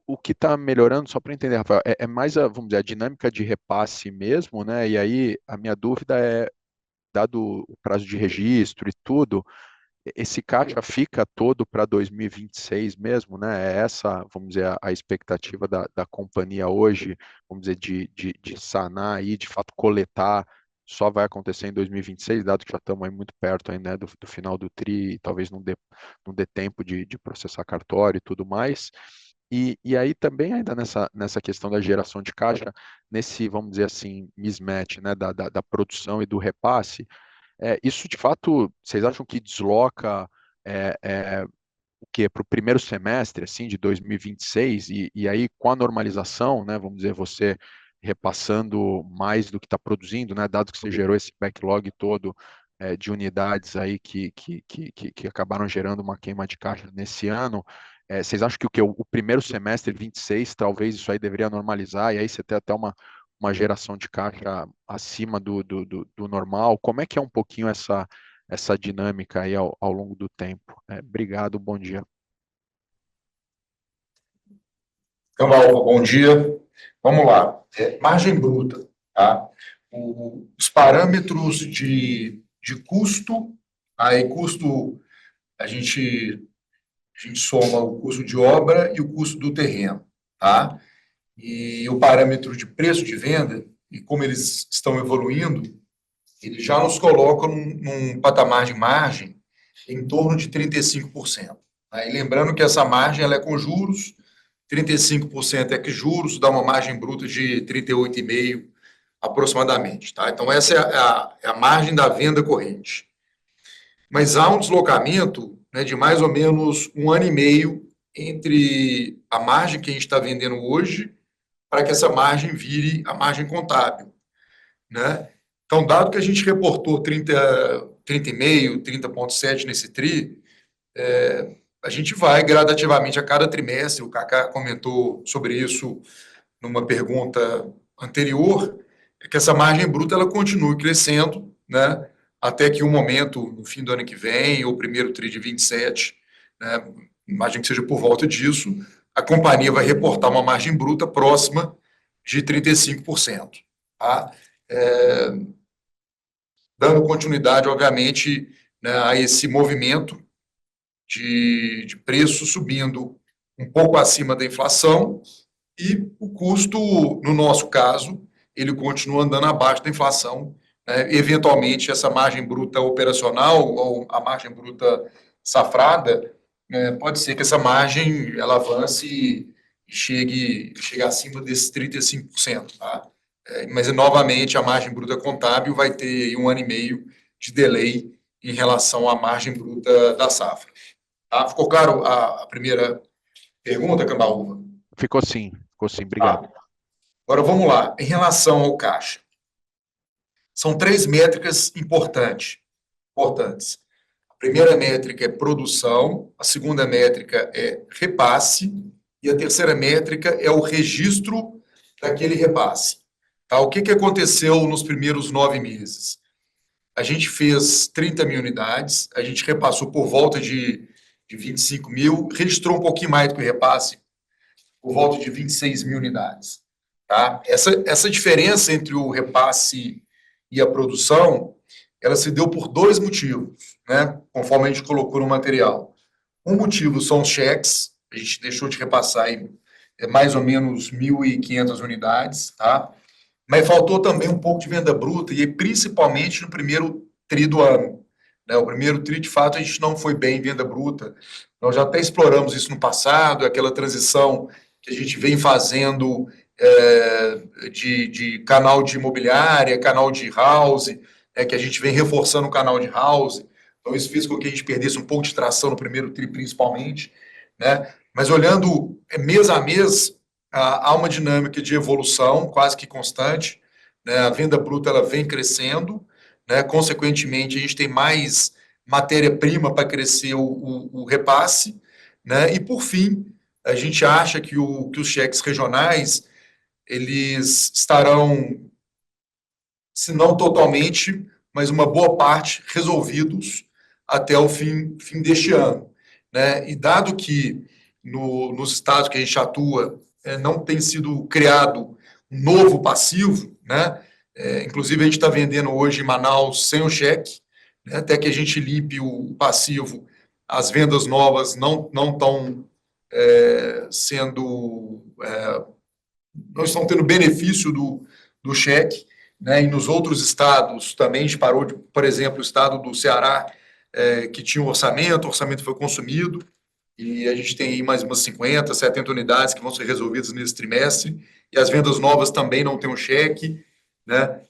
O que está melhorando, só para entender, Rafael, é mais vamos dizer, a dinâmica de repasse mesmo, né? E aí a minha dúvida é, dado o prazo de registro e tudo, esse caixa fica todo para 2026 mesmo, né? É essa, vamos dizer, a expectativa da companhia hoje, vamos dizer, de sanar e de fato coletar, só vai acontecer em 2026, dado que já estamos aí muito perto aí, né, do final do TRI, talvez não dê tempo de processar cartório e tudo mais. E aí também ainda nessa questão da geração de caixa, nesse, vamos dizer assim, mismatch, né, da produção e do repasse, isso de fato, vocês acham que desloca o quê? Para o primeiro semestre assim, de 2026, e aí com a normalização, né, vamos dizer, você repassando mais do que está produzindo, né, dado que você gerou esse backlog todo de unidades aí que acabaram gerando uma queima de caixa nesse ano, vocês acham que o primeiro semestre, 26, talvez isso aí deveria normalizar, e aí você tem até uma geração de caixa acima do normal? Como é que é um pouquinho essa dinâmica aí ao longo do tempo? Obrigado, bom dia. Então, bom dia. Vamos lá. Margem bruta, tá? Os parâmetros de custo, aí custo, a gente soma o custo de obra e o custo do terreno, tá? E o parâmetro de preço de venda, e como eles estão evoluindo, eles já nos colocam num patamar de margem em torno de 35%. Tá? E lembrando que essa margem ela é com juros, 35% é que juros, dá uma margem bruta de 38,5% aproximadamente. Tá? Então, essa é a margem da venda corrente. Mas há um deslocamento, né, de mais ou menos 1 ano e meio entre a margem que a gente está vendendo hoje para que essa margem vire a margem contábil, né? Então, dado que a gente reportou 30,5%, 30,7% nesse TRI, a gente vai gradativamente a cada trimestre, o Kaká comentou sobre isso numa pergunta anterior, que essa margem bruta ela continue crescendo, né? Até que um momento, no fim do ano que vem, ou primeiro TRI de 27, né? Imagino que seja por volta disso, a companhia vai reportar uma margem bruta próxima de 35%. Tá? Dando continuidade, obviamente, né, a esse movimento de preço subindo um pouco acima da inflação e o custo, no nosso caso, ele continua andando abaixo da inflação, né? Eventualmente, essa margem bruta operacional ou a margem bruta safrada, pode ser que essa margem ela avance e chegue acima desses 35%, tá? Mas, novamente, a margem bruta contábil vai ter aí 1 ano e meio de delay em relação à margem bruta da safra. Tá? Ficou claro a primeira pergunta, Cambaúva? Ficou sim, obrigado. Tá. Agora vamos lá. Em relação ao caixa, são 3 métricas importantes. A primeira métrica é produção, a segunda métrica é repasse e a terceira métrica é o registro daquele repasse. Tá? O que aconteceu nos primeiros 9 meses? A gente fez 30 mil unidades, a gente repassou por volta de 25 mil, registrou um pouquinho mais do que o repasse, por volta de 26 mil unidades. Tá? Essa diferença entre o repasse e a produção, ela se deu por 2 motivos, né? Conforme a gente colocou no material. Um motivo são os cheques, a gente deixou de repassar aí, mais ou menos 1.500 unidades, tá? Mas faltou também um pouco de venda bruta, e principalmente no primeiro tri do ano. Né? O primeiro tri, de fato, a gente não foi bem em venda bruta. Nós já até exploramos isso no passado, aquela transição que a gente vem fazendo de canal de imobiliária, canal de house, que a gente vem reforçando o canal de house. Então, isso fez com que a gente perdesse um pouco de tração no primeiro tri, principalmente. Né? Mas olhando mês a mês, há uma dinâmica de evolução quase que constante, né? A venda bruta ela vem crescendo, né? Consequentemente, a gente tem mais matéria-prima para crescer o repasse, né? E, por fim, a gente acha que os cheques regionais eles estarão, se não totalmente, mas uma boa parte, resolvidos até o fim deste ano. Né? E dado que nos estados que a gente atua não tem sido criado um novo passivo, né? Inclusive a gente está vendendo hoje em Manaus sem o cheque, né? Até que a gente limpe o passivo, as vendas novas não estão não estão tendo benefício do cheque, né? E nos outros estados também a gente parou de, por exemplo, o estado do Ceará, que tinha um orçamento, o orçamento foi consumido, e a gente tem aí mais umas 50, 70 unidades que vão ser resolvidas nesse trimestre, e as vendas novas também não têm um cheque, né?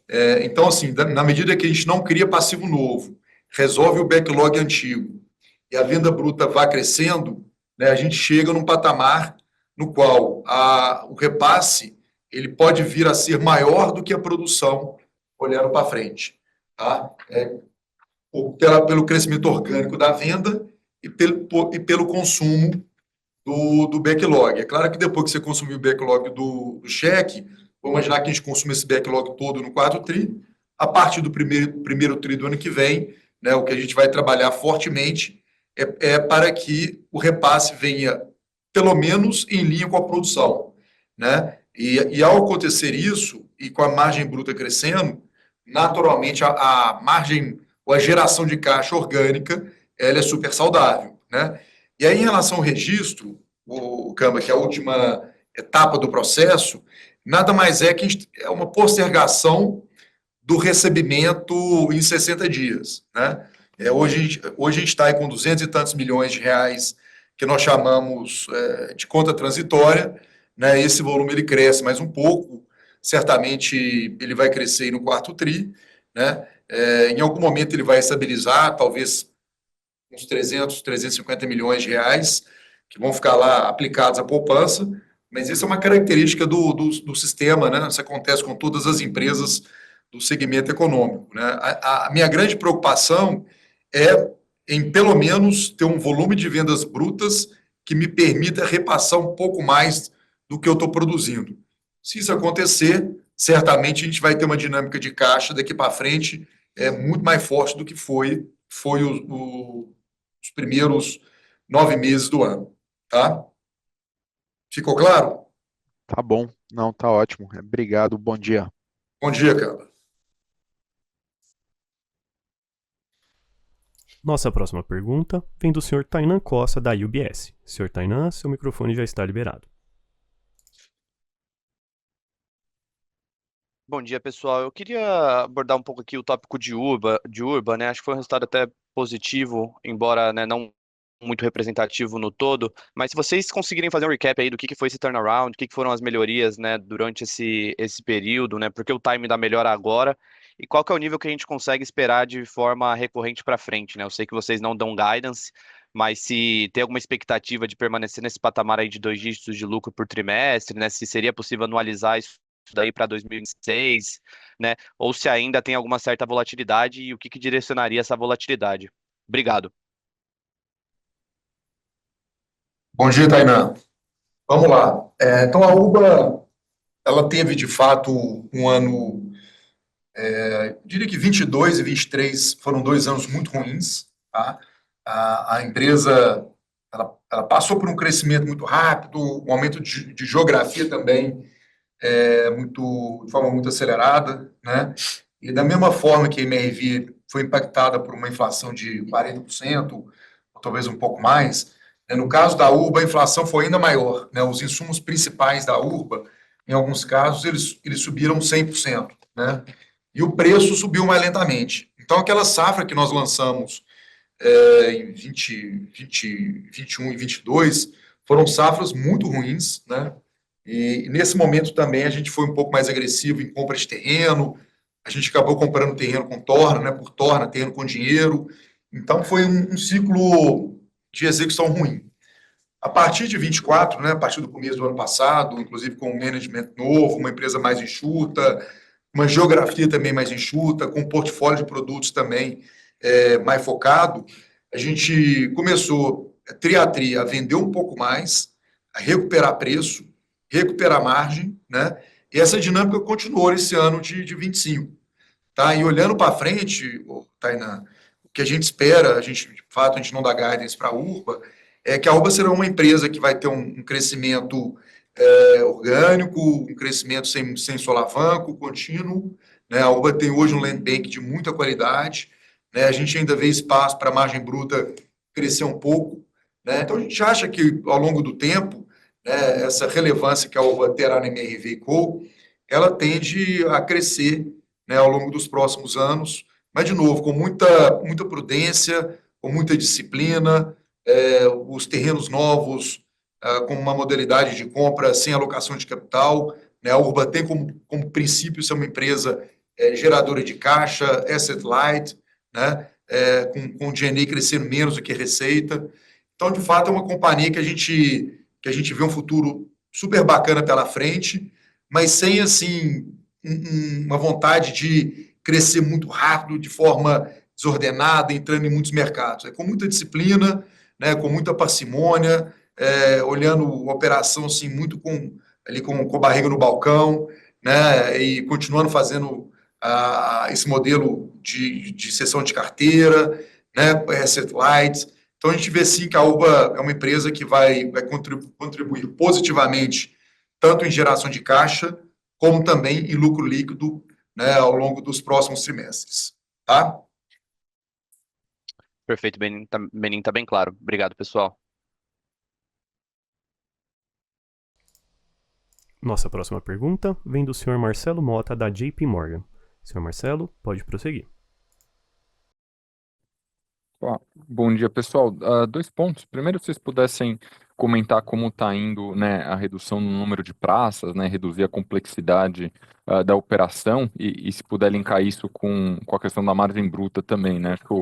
Então, assim, na medida que a gente não cria passivo novo, resolve o backlog antigo, e a venda bruta vai crescendo, né, a gente chega num patamar no qual o repasse ele pode vir a ser maior do que a produção, olhando para frente. Tá? Pelo crescimento orgânico da venda e pelo consumo do backlog. É claro que depois que você consumir o backlog do cheque, vamos imaginar que a gente consuma esse backlog todo no 4 tri, a partir do primeiro tri do ano que vem, né, o que a gente vai trabalhar fortemente é para que o repasse venha, pelo menos, em linha com a produção. Né? E ao acontecer isso, e com a margem bruta crescendo, naturalmente a margem ou a geração de caixa orgânica ela é super saudável. Né? E aí, em relação ao registro, o Camba, que é a última etapa do processo, nada mais é que é uma postergação do recebimento em 60 dias. Né? Hoje a gente está aí com 200 e tantos milhões de reais que nós chamamos de conta transitória, né? Esse volume ele cresce mais um pouco, certamente ele vai crescer no 4 tri, né? Em algum momento ele vai estabilizar, talvez uns 300, 350 milhões de reais, que vão ficar lá aplicados à poupança, mas isso é uma característica do sistema, né? Isso acontece com todas as empresas do segmento econômico. Né? A minha grande preocupação é em, pelo menos, ter um volume de vendas brutas que me permita repassar um pouco mais do que eu estou produzindo. Se isso acontecer, certamente a gente vai ter uma dinâmica de caixa daqui para frente muito mais forte do que foi os primeiros 9 meses do ano. Tá? Ficou claro? Tá bom, não, tá ótimo. Obrigado, bom dia. Bom dia, Camba. Nossa próxima pergunta vem do Sr. Tainan Costa, da UBS. Sr. Tainan, seu microfone já está liberado. Bom dia, pessoal. Eu queria abordar um pouco aqui o tópico de Urba, né? Acho que foi um resultado até positivo, embora, né, não muito representativo no todo. Mas se vocês conseguirem fazer um recap aí do que foi esse turnaround, o que foram as melhorias, né, durante esse período, né? Por que o time da melhora agora? E qual que é o nível que a gente consegue esperar de forma recorrente para frente, né? Eu sei que vocês não dão guidance, mas se tem alguma expectativa de permanecer nesse patamar aí de 2 dígitos de lucro por trimestre, né? Se seria possível anualizar isso daí para 2026, né? Ou se ainda tem alguma certa volatilidade e o que direcionaria essa volatilidade. Obrigado. Bom dia, Tainan. Vamos lá. Então, a Urba, ela teve, de fato, um ano, eu diria que 22 e 23 foram 2 anos muito ruins, tá? A empresa, ela passou por um crescimento muito rápido, um aumento de geografia também, de forma muito acelerada, né? E da mesma forma que a MRV foi impactada por uma inflação de 40%, ou talvez um pouco mais, né? No caso da Urba, a inflação foi ainda maior, né? Os insumos principais da Urba, em alguns casos, eles subiram 100%, né? E o preço subiu mais lentamente. Então, aquela safra que nós lançamos em 21 e 22 foram safras muito ruins, né? E nesse momento também a gente foi um pouco mais agressivo em compra de terreno, a gente acabou comprando terreno com torna, né? Por torna, terreno com dinheiro. Então foi um ciclo de execução ruim. A partir de 24, né, a partir do começo do ano passado, inclusive com um management novo, uma empresa mais enxuta, uma geografia também mais enxuta, com um portfólio de produtos também mais focado, a gente começou tri a tri a vender um pouco mais, a recuperar preço, recuperar margem, né? E essa dinâmica continuou esse ano de 25. Tá? E olhando para frente, Tainá, o que a gente espera, de fato, a gente não dá guidance para a Urba, é que a Urba será uma empresa que vai ter um crescimento orgânico, um crescimento sem solavanco, contínuo, né? A Urba tem hoje um land bank de muita qualidade, né? A gente ainda vê espaço para a margem bruta crescer um pouco, né? Então, a gente acha que, ao longo do tempo, né, essa relevância que a Urba terá na MRV Co., ela tende a crescer, né, ao longo dos próximos anos, mas, de novo, com muita prudência, com muita disciplina, os terrenos novos, com uma modalidade de compra sem alocação de capital, né? A Urba tem como princípio ser uma empresa geradora de caixa, asset light, né? Com o G&A crescendo menos do que receita. Então, de fato, é uma companhia que a gente vê um futuro super bacana pela frente, mas sem, assim, uma vontade de crescer muito rápido, de forma desordenada, entrando em muitos mercados. É com muita disciplina, né, com muita parcimônia, olhando a operação assim, muito com a barriga no balcão, né, e continuando fazendo esse modelo de cessão de carteira, né, asset light. Então, a gente vê sim que a Urba é uma empresa que vai contribuir positivamente tanto em geração de caixa, como também em lucro líquido, né, ao longo dos próximos trimestres. Tá? Perfeito, Benin, tá bem claro. Obrigado, pessoal. Nossa próxima pergunta vem do Sr. Marcelo Mota, da JP Morgan. Sr. Marcelo, pode prosseguir. Bom dia, pessoal. 2 pontos. Primeiro, se vocês pudessem comentar como está indo, né, a redução no número de praças, né, reduzir a complexidade da operação e se puder linkar isso com a questão da margem bruta também, né? Acho que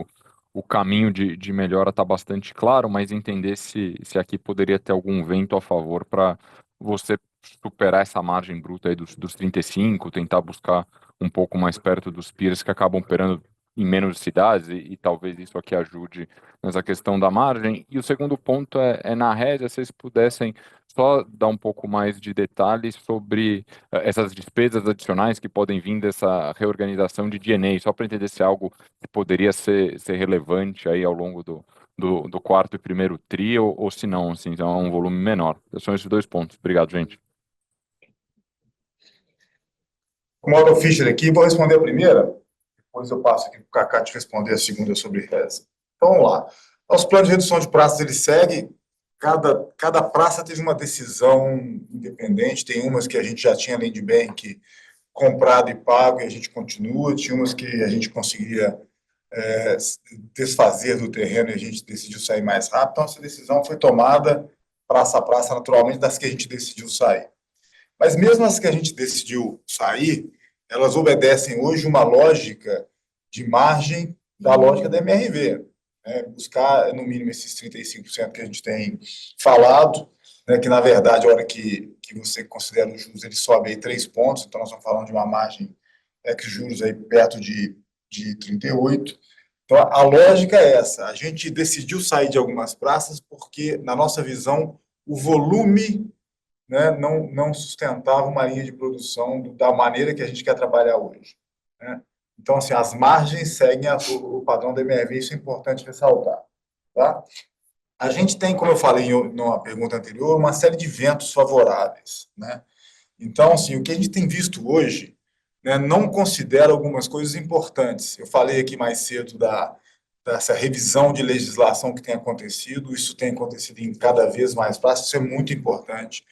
o caminho de melhora está bastante claro, mas entender se aqui poderia ter algum vento a favor para você superar essa margem bruta aí dos 35, tentar buscar um pouco mais perto dos peers que acabam operando em menos cidades e talvez isso aqui ajude nessa questão da margem. E o segundo ponto é na Régia, se vocês pudessem só dar um pouco mais de detalhes sobre essas despesas adicionais que podem vir dessa reorganização de D&A, só para entender se é algo que poderia ser relevante aí ao longo do quarto e primeiro tri, ou se não, assim, é um volume menor. São esses 2 pontos. Obrigado, gente. O Otto Fischer aqui, vou responder a primeira, depois eu passo aqui para o Kaká te responder a segunda sobre essa. Então, vamos lá. Nosso plano de redução de praças, ele segue, cada praça teve uma decisão independente, tem umas que a gente já tinha land bank comprado e pago e a gente continua, tinha umas que a gente conseguia desfazer do terreno e a gente decidiu sair mais rápido. Então, essa decisão foi tomada praça a praça, naturalmente, das que a gente decidiu sair. Mas mesmo as que a gente decidiu sair, elas obedecem hoje uma lógica de margem da lógica da MRV, né? Buscar, no mínimo, esses 35% que a gente tem falado, né? Que, na verdade, a hora que você considera os juros, ele sobe aí 3 pontos, então nós estamos falando de uma margem que juros aí perto de 38. Então, a lógica é essa. A gente decidiu sair de algumas praças porque, na nossa visão, o volume, né, não sustentava uma linha de produção da maneira que a gente quer trabalhar hoje, né? Então, assim, as margens seguem o padrão da MRV, isso é importante ressaltar, tá? A gente tem, como eu falei numa pergunta anterior, uma série de ventos favoráveis, né? Então, assim, o que a gente tem visto hoje, né, não considera algumas coisas importantes. Eu falei aqui mais cedo dessa revisão de legislação que tem acontecido, isso tem acontecido em cada vez mais praças, isso é muito importante.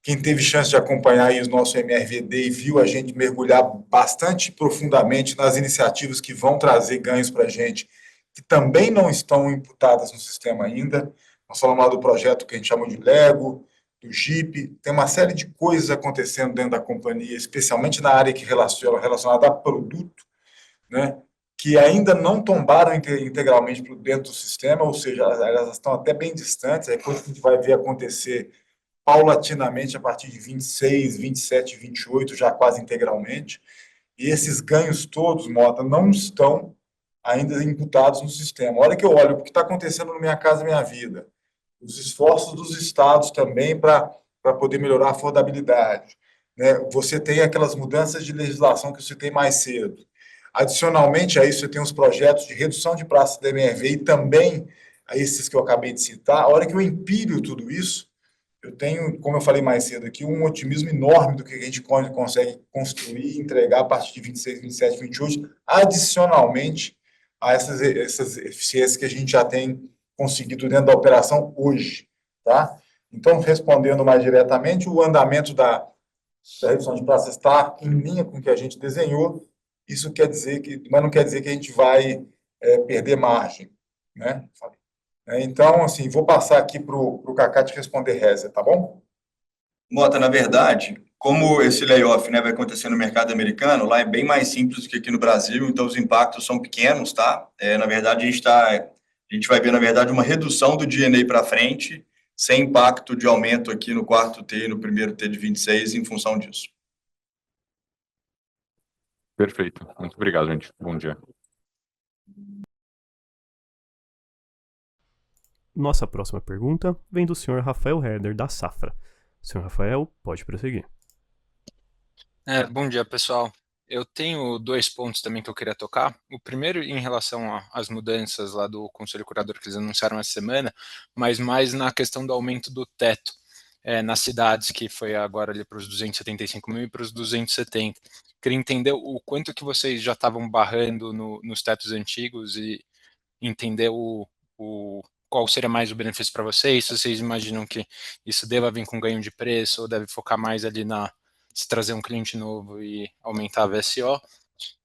Quem teve chance de acompanhar aí o nosso MRVD e viu a gente mergulhar bastante profundamente nas iniciativas que vão trazer ganhos para a gente, que também não estão imputadas no sistema ainda. Nós falamos lá do projeto que a gente chama de Lego, do Jeep, tem uma série de coisas acontecendo dentro da companhia, especialmente na área que relacionada a produto, né, que ainda não tombaram integralmente dentro do sistema, ou seja, elas estão até bem distantes, é coisa que a gente vai ver acontecer paulatinamente a partir de 26, 27, 28, já quase integralmente. E esses ganhos todos, Mota, não estão ainda imputados no sistema. A hora que eu olho o que está acontecendo no Minha Casa Minha Vida, os esforços dos estados também para poder melhorar a affordabilidade, né? Você tem aquelas mudanças de legislação que você tem mais cedo. Adicionalmente a isso, você tem os projetos de redução de praças da MRV e também a esses que eu acabei de citar. A hora que eu empilho tudo isso, eu tenho, como eu falei mais cedo aqui, um otimismo enorme do que a gente consegue construir e entregar a partir de 26, 27, 28, adicionalmente a essas eficiências que a gente já tem conseguido dentro da operação hoje, tá? Então, respondendo mais diretamente, o andamento da redução de praças está em linha com o que a gente desenhou. Isso quer dizer mas não quer dizer que a gente vai perder margem, né? Então, assim, vou passar aqui para o Cacá te responder, Reza, tá bom? Mota, na verdade, como esse layoff, né, vai acontecer no mercado americano, lá é bem mais simples do que aqui no Brasil, então os impactos são pequenos, tá? Na verdade, a gente vai ver, na verdade, uma redução do D&A para frente, sem impacto de aumento aqui no quarto T e no primeiro T de 26 em função disso. Perfeito. Muito obrigado, gente. Bom dia. Nossa próxima pergunta vem do Sr. Rafael Heder, da Safra. Sr. Rafael, pode prosseguir. Bom dia, pessoal. Eu tenho 2 pontos também que eu queria tocar. O primeiro em relação às mudanças lá do Conselho Curador que eles anunciaram essa semana, mas mais na questão do aumento do teto nas cidades, que foi agora ali para os 275 mil e para os 270. Queria entender o quanto que vocês já estavam barrando nos tetos antigos e entender qual seria mais o benefício para vocês, se vocês imaginam que isso deva vir com ganho de preço ou deve focar mais ali se trazer um cliente novo e aumentar a VSO.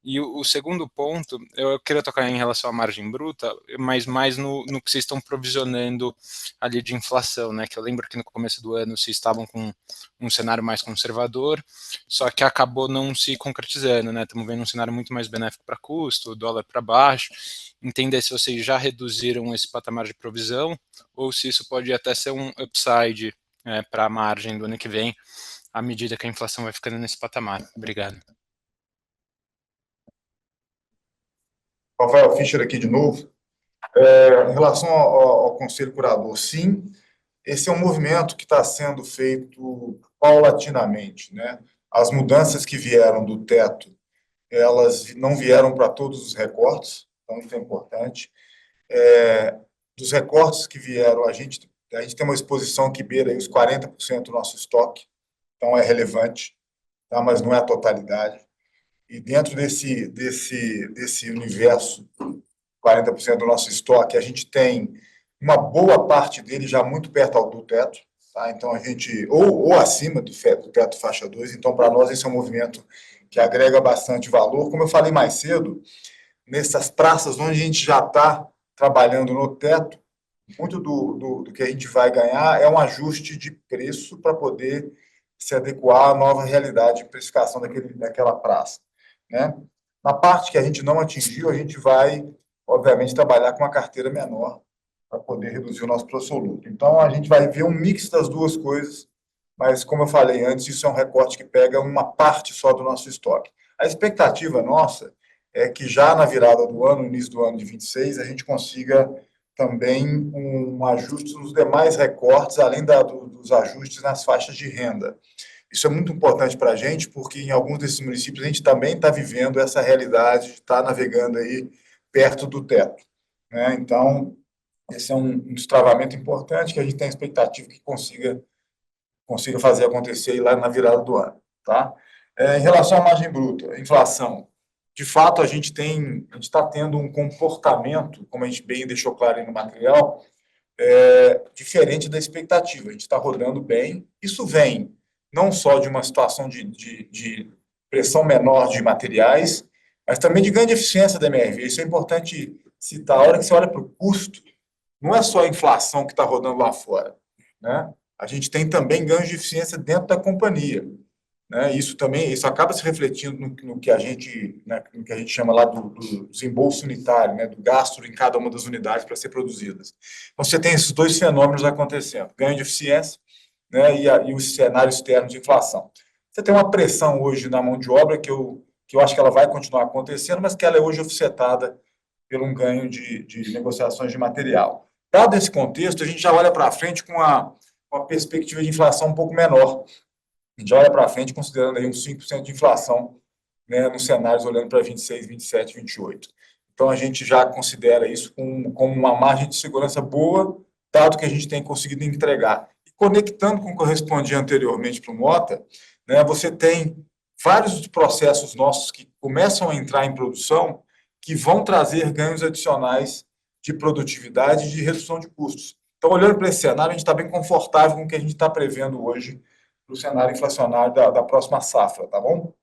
E o segundo ponto, eu queria tocar em relação à margem bruta, mas mais no que vocês estão provisionando ali de inflação, né? Que eu lembro que no começo do ano vocês estavam com um cenário mais conservador, só que acabou não se concretizando, né? Estamos vendo um cenário muito mais benéfico para custo, o dólar para baixo. Entender se vocês já reduziram esse patamar de provisão ou se isso pode até ser um upside para a margem do ano que vem, à medida que a inflação vai ficando nesse patamar. Obrigado. Rafael Fischer aqui de novo. Em relação ao Conselho Curador, sim, esse é um movimento que está sendo feito paulatinamente, né? As mudanças que vieram do teto, elas não vieram para todos os recortes, então isso é importante. Dos recortes que vieram, a gente tem uma exposição que beira aí os 40% do nosso estoque, então é relevante, tá? Mas não é a totalidade. E dentro desse universo, 40% do nosso estoque, a gente tem uma boa parte dele já muito perto do teto, tá? Então a gente, ou acima do teto faixa 2, então para nós esse é um movimento que agrega bastante valor. Como eu falei mais cedo, nessas praças onde a gente já está trabalhando no teto, muito do que a gente vai ganhar é um ajuste de preço para poder se adequar à nova realidade de precificação daquela praça, né? Na parte que a gente não atingiu, a gente vai, obviamente, trabalhar com uma carteira menor para poder reduzir o nosso preço luto. Então, a gente vai ver um mix das duas coisas, mas, como eu falei antes, isso é um recorte que pega uma parte só do nosso estoque. A expectativa nossa é que já na virada do ano, no início do ano de 26, a gente consiga também um ajuste nos demais recortes, além dos ajustes nas faixas de renda. Isso é muito importante para a gente, porque em alguns desses municípios a gente também está vivendo essa realidade de estar navegando aí perto do teto, né? Então, esse é um destravamento importante que a gente tem a expectativa que consiga fazer acontecer aí lá na virada do ano, tá? Em relação à margem bruta, inflação, de fato, a gente está tendo um comportamento, como a gente bem deixou claro aí no material, diferente da expectativa. A gente está rodando bem. Isso vem não só de uma situação de pressão menor de materiais, mas também de ganho de eficiência da MRV. Isso é importante citar. A hora que você olha para o custo, não é só a inflação que está rodando lá fora, né? A gente tem também ganhos de eficiência dentro da companhia, né? Isso acaba se refletindo no que a gente, né, no que a gente chama lá do desembolso unitário, né, do gasto em cada uma das unidades para ser produzidas. Então, você tem esses dois fenômenos acontecendo, ganho de eficiência, né, e o cenário externo de inflação. Você tem uma pressão hoje na mão de obra que eu acho que ela vai continuar acontecendo, mas que ela é hoje offsetada por um ganho de negociações de material. Dado esse contexto, a gente já olha para frente com uma perspectiva de inflação um pouco menor. A gente olha para frente considerando aí uns 5% de inflação, né, nos cenários olhando para 26, 27, 28. Então, a gente já considera isso como uma margem de segurança boa, dado que a gente tem conseguido entregar. E conectando com o que eu respondi anteriormente para o Mota, né, você tem vários processos nossos que começam a entrar em produção que vão trazer ganhos adicionais de produtividade e de redução de custos. Então, olhando para esse cenário, a gente está bem confortável com o que a gente está prevendo hoje para o cenário inflacionário da próxima safra, tá bom?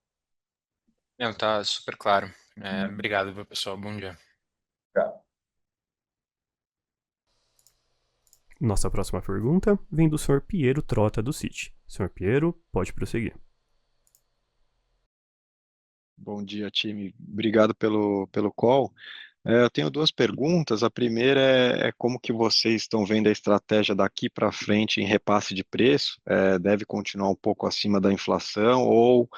Não, tá super claro. Obrigado, viu, pessoal? Bom dia. Obrigado. Nossa próxima pergunta vem do Sr. Piero Trota, do Citi. Sr. Piero, pode prosseguir. Bom dia, time. Obrigado pelo call. Eu tenho duas perguntas. A primeira é como que vocês estão vendo a estratégia daqui para frente em repasse de preço? Deve continuar um pouco acima da inflação ou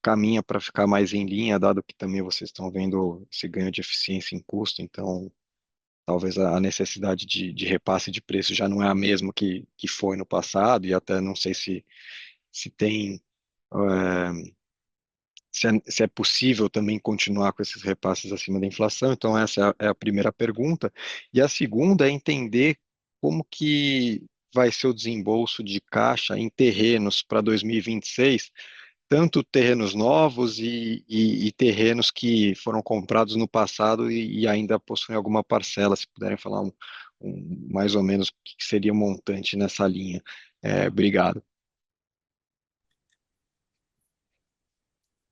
caminha para ficar mais em linha, dado que também vocês estão vendo esse ganho de eficiência em custo, então talvez a necessidade de repasse de preço já não é a mesma que foi no passado, e até não sei se tem... Se é possível também continuar com esses repasses acima da inflação. Então, essa é a primeira pergunta. E a segunda é entender como que vai ser o desembolso de caixa em terrenos para 2026, tanto terrenos novos e terrenos que foram comprados no passado e ainda possuem alguma parcela, se puderem falar mais ou menos o que seria o montante nessa linha. Obrigado.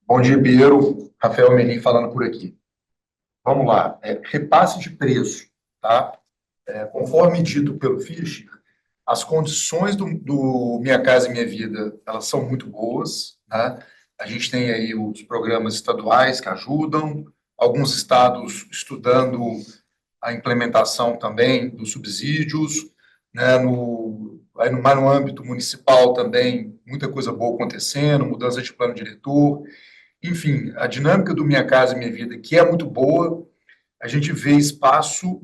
Bom dia, Piero. Rafael Menin falando por aqui. Vamos lá. Repasse de preço, tá? Conforme dito pelo Fischer, as condições do Minha Casa Minha Vida, elas são muito boas, né? A gente tem aí os programas estaduais que ajudam, alguns estados estudando a implementação também dos subsídios, né? Mas no âmbito municipal também, muita coisa boa acontecendo, mudança de plano diretor. Enfim, a dinâmica do Minha Casa Minha Vida, que é muito boa, a gente vê espaço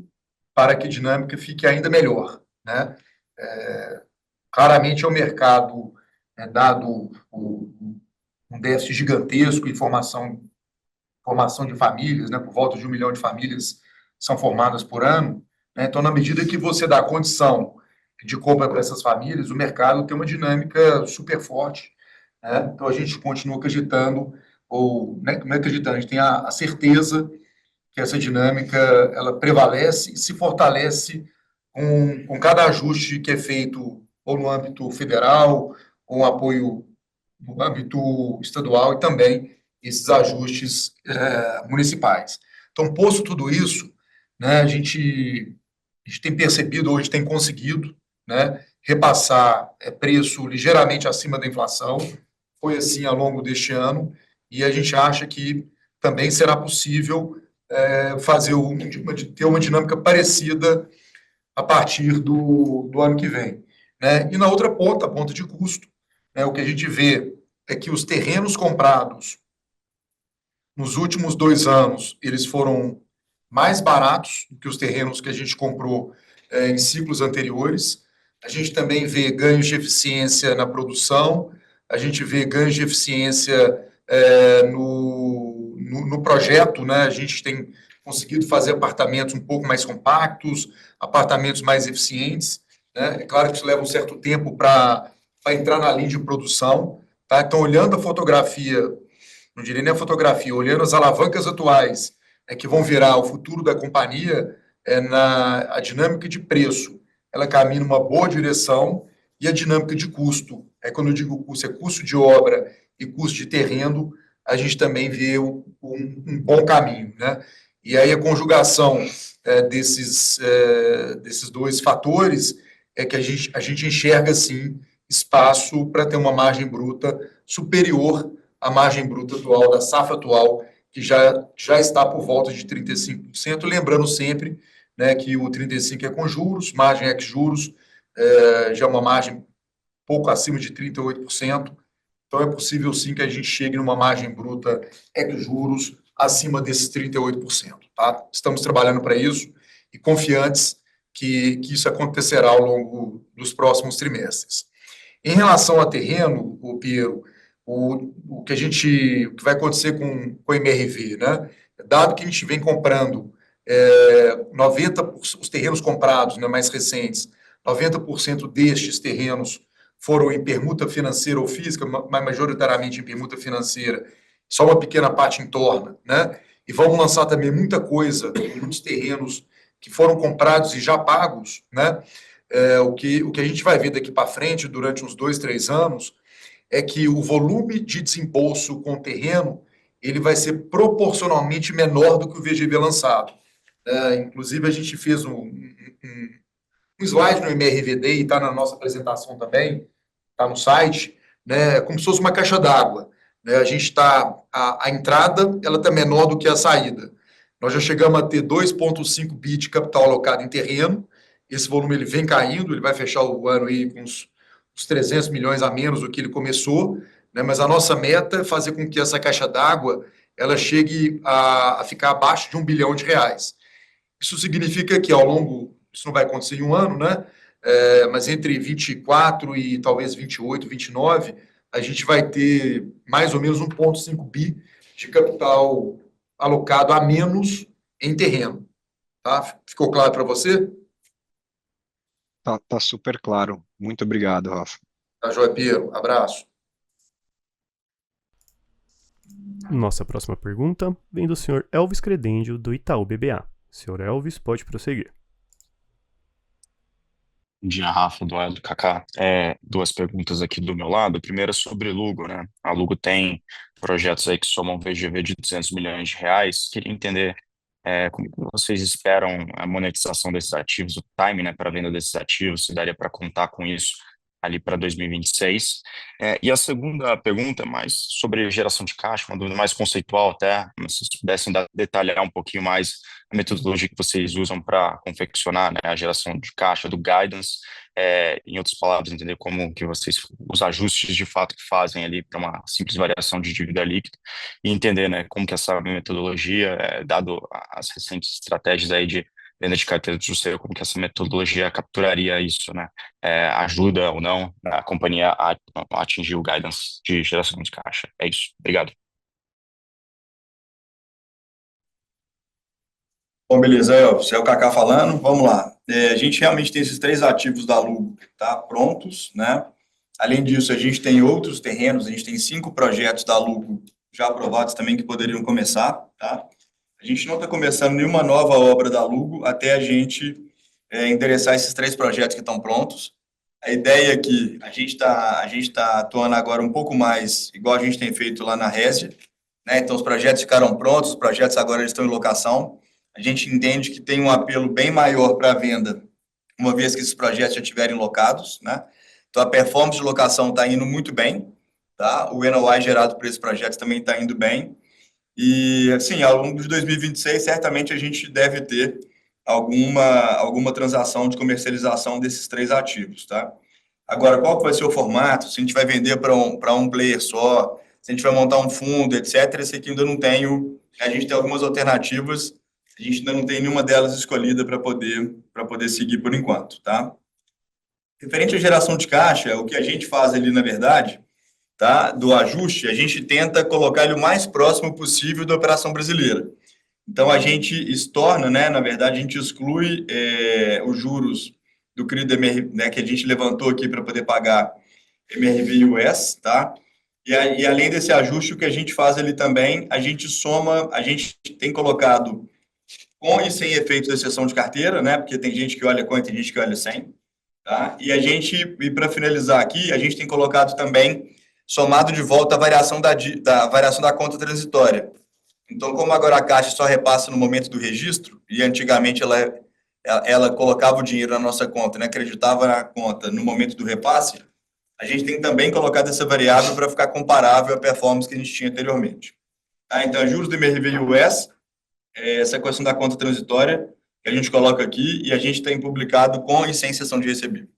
para que a dinâmica fique ainda melhor, né? Claramente é um mercado, dado um déficit gigantesco em formação de famílias, né? Por volta de 1 milhão de famílias são formadas por ano, né? Então, na medida que você dá condição de compra para essas famílias, o mercado tem uma dinâmica super forte, né? Então, a gente continua acreditando, ou não é acreditando, a gente tem a certeza que essa dinâmica ela prevalece e se fortalece com cada ajuste que é feito ou no âmbito federal, com apoio no âmbito estadual e também esses ajustes municipais. Então, posto tudo isso, né, a gente tem percebido, hoje tem conseguido, né, repassar preço ligeiramente acima da inflação, foi assim ao longo deste ano, e a gente acha que também será possível ter uma dinâmica parecida a partir do ano que vem. Né? E na outra ponta, a ponta de custo, né, o que a gente vê é que os terrenos comprados nos últimos 2 anos, eles foram mais baratos do que os terrenos que a gente comprou em ciclos anteriores. A gente também vê ganhos de eficiência na produção, a gente vê ganhos de eficiência no projeto, né? A gente tem conseguido fazer apartamentos um pouco mais compactos, apartamentos mais eficientes, né? É claro que isso leva um certo tempo para entrar na linha de produção, tá? Então, olhando a fotografia, não diria nem a fotografia, olhando as alavancas atuais, que vão virar o futuro da companhia, a dinâmica de preço, ela caminha numa boa direção, e a dinâmica de custo, quando eu digo custo, é custo de obra e custo de terreno, a gente também vê um bom caminho, né? E aí a conjugação desses 2 fatores é que a gente enxerga, sim, espaço para ter uma margem bruta superior à margem bruta atual, da safra atual, que já está por volta de 35%, lembrando sempre, né, que o 35% é com juros, margem ex-juros, já é uma margem pouco acima de 38%, então é possível sim que a gente chegue numa margem bruta ex-juros acima desses 38%, tá? Estamos trabalhando para isso e confiantes que isso acontecerá ao longo dos próximos trimestres. Em relação a terreno, Piero, o que vai acontecer com o MRV, né? Dado que a gente vem comprando 90%, os terrenos comprados, né, mais recentes, 90% destes terrenos foram em permuta financeira ou física, mas majoritariamente em permuta financeira, só uma pequena parte em torno, né? E vamos lançar também muita coisa, muitos terrenos que foram comprados e já pagos, né? O que a gente vai ver daqui para frente, durante uns 2, 3 anos, é que o volume de desembolso com o terreno ele vai ser proporcionalmente menor do que o VGV lançado. Inclusive, a gente fez um slide no MRVD e está na nossa apresentação também, está no site, né, como se fosse uma caixa d'água. Né, a entrada ela está menor do que a saída. Nós já chegamos a ter 2,5 bi de capital alocado em terreno, esse volume ele vem caindo, ele vai fechar o ano aí com uns 300 milhões a menos do que ele começou, né, mas a nossa meta é fazer com que essa caixa d'água ela chegue a ficar abaixo de R$1 bilhão. Isso significa que ao longo, isso não vai acontecer em um ano, né? Mas entre 24 e talvez 28, 29, a gente vai ter mais ou menos 1,5 bi de capital alocado a menos em terreno. Tá? Ficou claro para você? Tá super claro. Muito obrigado, Rafa. Tá, joia, Piero. Abraço. Nossa próxima pergunta vem do senhor Elvis Credendio, do Itaú BBA. Senhor Elvis, pode prosseguir. Bom dia, Rafa, Eduardo, Kaká. 2 perguntas aqui do meu lado. A primeira é sobre Lugo, né? A Lugo tem projetos aí que somam VGV de R$200 milhões. Queria entender como que vocês esperam a monetização desses ativos, o time, né, para a venda desses ativos, se daria para contar com isso ali para 2026. E a segunda pergunta é mais sobre geração de caixa, uma dúvida mais conceitual até, se vocês pudessem detalhar um pouquinho mais a metodologia que vocês usam para confeccionar, né, a geração de caixa do guidance, em outras palavras, entender como que vocês, os ajustes de fato que fazem ali para uma simples variação de dívida líquida, e entender, né, como que essa metodologia, dado as recentes estratégias aí de venda de carteira de justiça, como que essa metodologia capturaria isso, né? Ajuda ou não a companhia a atingir o guidance de geração de caixa. É isso. Obrigado. Bom, beleza, Elvis, é o Kaká falando, vamos lá. A gente realmente tem esses 3 ativos da Lugo, tá, prontos, né? Além disso, a gente tem outros terrenos, a gente tem 5 projetos da Lugo já aprovados também que poderiam começar, tá? A gente não está começando nenhuma nova obra da Lugo até a gente endereçar esses 3 projetos que estão prontos. A ideia é que a gente tá atuando agora um pouco mais, igual a gente tem feito lá na Résia, né? Então, os projetos ficaram prontos, os projetos agora eles estão em locação. A gente entende que tem um apelo bem maior para a venda, uma vez que esses projetos já estiverem locados, né? Então, a performance de locação está indo muito bem, tá? O NOI gerado por esses projetos também está indo bem. E, assim, ao longo de 2026, certamente a gente deve ter alguma transação de comercialização desses 3 ativos, tá? Agora, qual que vai ser o formato? Se a gente vai vender para um player só, se a gente vai montar um fundo, etc. Esse aqui ainda não tenho. A gente tem algumas alternativas, a gente ainda não tem nenhuma delas escolhida para poder seguir por enquanto, tá? Referente à geração de caixa, o que a gente faz ali, na verdade, tá, do ajuste, a gente tenta colocar ele o mais próximo possível da operação brasileira. Então, a gente estorna, né, na verdade, a gente exclui os juros do CRI do MRV, né, que a gente levantou aqui para poder pagar MRV US, tá? E além desse ajuste, o que a gente faz ali também, a gente soma, a gente tem colocado com e sem efeitos de exceção de carteira, né? Porque tem gente que olha com e tem gente que olha sem, tá? E para finalizar aqui, a gente tem colocado também somado de volta a variação da variação da conta transitória. Então, como agora a Caixa só repassa no momento do registro, e antigamente ela colocava o dinheiro na nossa conta, né, acreditava na conta no momento do repasse, a gente tem também colocado essa variável para ficar comparável à performance que a gente tinha anteriormente. Tá? Então, juros do MRV US, essa questão da conta transitória, que a gente coloca aqui, e a gente tem publicado com e sem cessão de recebível.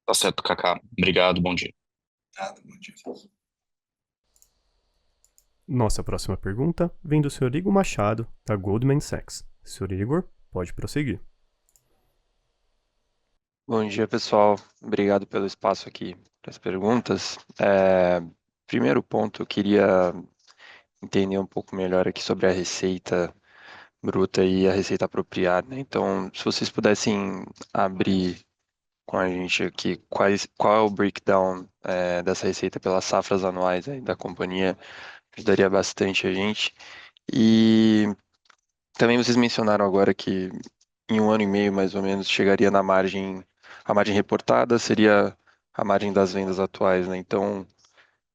Tá certo, Kaká. Obrigado, bom dia. Nada, bom dia. Nossa próxima pergunta vem do Sr. Igor Machado, da Goldman Sachs. Sr. Igor, pode prosseguir. Bom dia, pessoal. Obrigado pelo espaço aqui para as perguntas. Primeiro ponto, eu queria entender um pouco melhor aqui sobre a receita bruta e a receita apropriada, né? Então, se vocês pudessem abrir com a gente aqui qual é o breakdown dessa receita pelas safras anuais aí da companhia, ajudaria bastante a gente. E também vocês mencionaram agora que em 1 ano e meio, mais ou menos, chegaria na margem, a margem reportada seria a margem das vendas atuais, né? Então,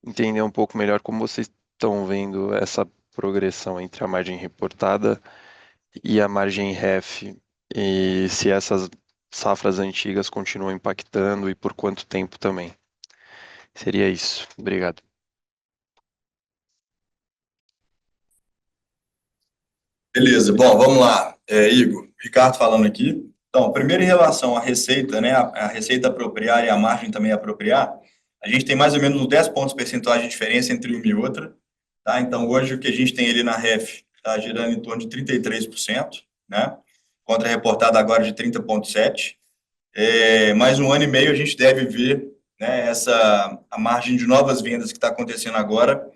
entender um pouco melhor como vocês estão vendo essa progressão entre a margem reportada e a margem ref, e se essas safras antigas continuam impactando e por quanto tempo também. Seria isso. Obrigado. Beleza, bom, vamos lá. Igor, Ricardo falando aqui. Então, primeiro em relação à receita, né, a receita apropriar e a margem também apropriar, a gente tem mais ou menos uns 10 pontos percentuais de diferença entre uma e outra, tá? Então, hoje o que a gente tem ali na ref está girando em torno de 33%, né? Contra reportada agora de 30,7%. Mais 1 ano e meio a gente deve ver, né, a margem de novas vendas que está acontecendo agora,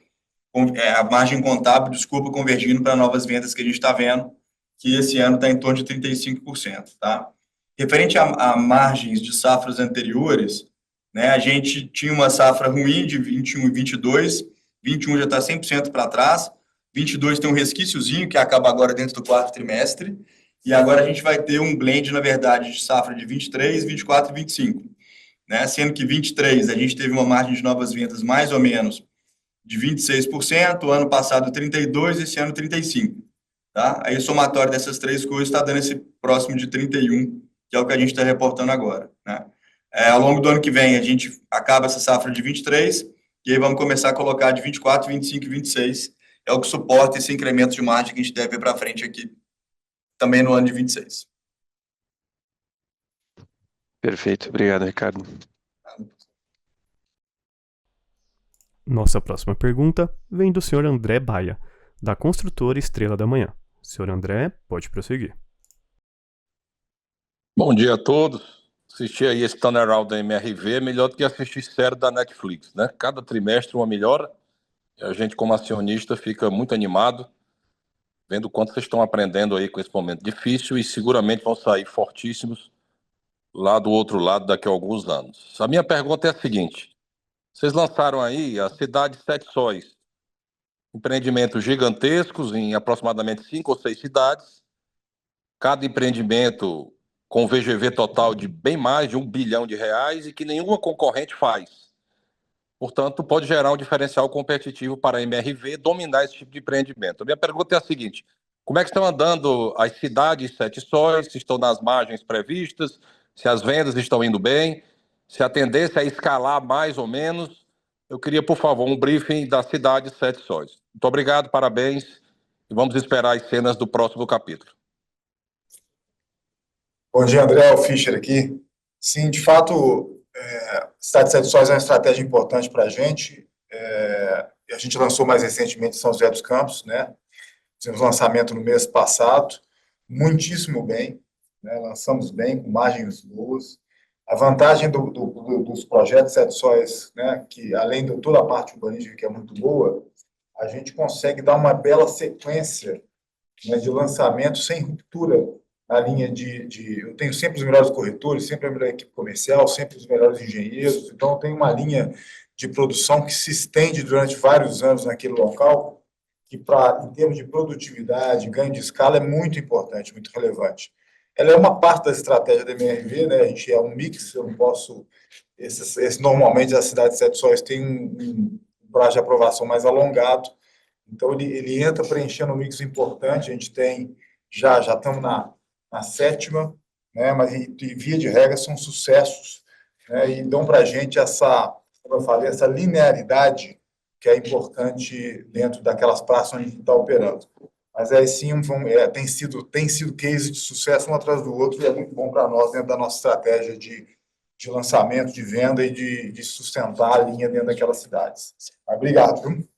a margem contábil, desculpa, convergindo para novas vendas que a gente está vendo, que esse ano está em torno de 35%, tá? Referente a margens de safras anteriores, né, a gente tinha uma safra ruim de 21 e 22, 21 já está 100% para trás, 22 tem um resquíciozinho que acaba agora dentro do 4º trimestre, e agora a gente vai ter um blend, na verdade, de safra de 23, 24 e 25, né? Sendo que 23 a gente teve uma margem de novas vendas mais ou menos de 26%, ano passado 32%, esse ano 35%, tá? Aí o somatório dessas 3 coisas está dando esse próximo de 31%, que é o que a gente está reportando agora, né? Ao longo do ano que vem, a gente acaba essa safra de 23%, e aí vamos começar a colocar de 24%, 25% e 26%, é o que suporta esse incremento de margem que a gente deve ver para frente aqui, também no ano de 26%. Perfeito. Obrigado, Ricardo. Nossa próxima pergunta vem do Sr. André Baia, da construtora Estrela da Manhã. Sr. André, pode prosseguir. Bom dia a todos. Assistir aí esse turnaround da MRV é melhor do que assistir série da Netflix, né? Cada trimestre uma melhora, e a gente como acionista fica muito animado, vendo o quanto vocês estão aprendendo aí com esse momento difícil e seguramente vão sair fortíssimos lá do outro lado daqui a alguns anos. A minha pergunta é a seguinte: vocês lançaram aí a Cidade Sete Sóis, empreendimentos gigantescos em aproximadamente 5 ou 6 cidades, cada empreendimento com VGV total de bem mais de R$1 bilhão e que nenhuma concorrente faz. Portanto, pode gerar um diferencial competitivo para a MRV dominar esse tipo de empreendimento. A minha pergunta é a seguinte: como é que estão andando as cidades 7 sóis? Se estão nas margens previstas? Se as vendas estão indo bem? Se a tendência é escalar mais ou menos? Eu queria, por favor, um briefing da cidade 7 sóis. Muito obrigado, parabéns, e vamos esperar as cenas do próximo capítulo. Bom dia, André, o Fischer aqui. Sim, de fato, Cidade de Sete Sóis é uma estratégia importante para a gente. A gente lançou mais recentemente em São José dos Campos, né? Fizemos lançamento no mês passado, muitíssimo bem, né? Lançamos bem, com margens boas. A vantagem dos projetos Sete Sóis, né? Que além de toda a parte urbanística que é muito boa, a gente consegue dar uma bela sequência, né, de lançamento sem ruptura na linha eu tenho sempre os melhores corretores, sempre a melhor equipe comercial, sempre os melhores engenheiros, então eu tenho uma linha de produção que se estende durante vários anos naquele local, que em termos de produtividade, ganho de escala, é muito importante, muito relevante. Ela é uma parte da estratégia da MRV, né? A gente é um mix, eu não posso... normalmente, a cidade de Sete Sóis tem um prazo de aprovação mais alongado, então ele entra preenchendo um mix importante, a gente tem, já estamos na 7ª, né? Mas via de regra são sucessos, né? E dão para a gente como eu falei, essa linearidade que é importante dentro daquelas praças onde a gente está operando. Mas sim, tem sido case de sucesso um atrás do outro, e é muito bom para nós dentro da nossa estratégia de lançamento, de venda e de sustentar a linha dentro daquelas cidades. Obrigado, viu?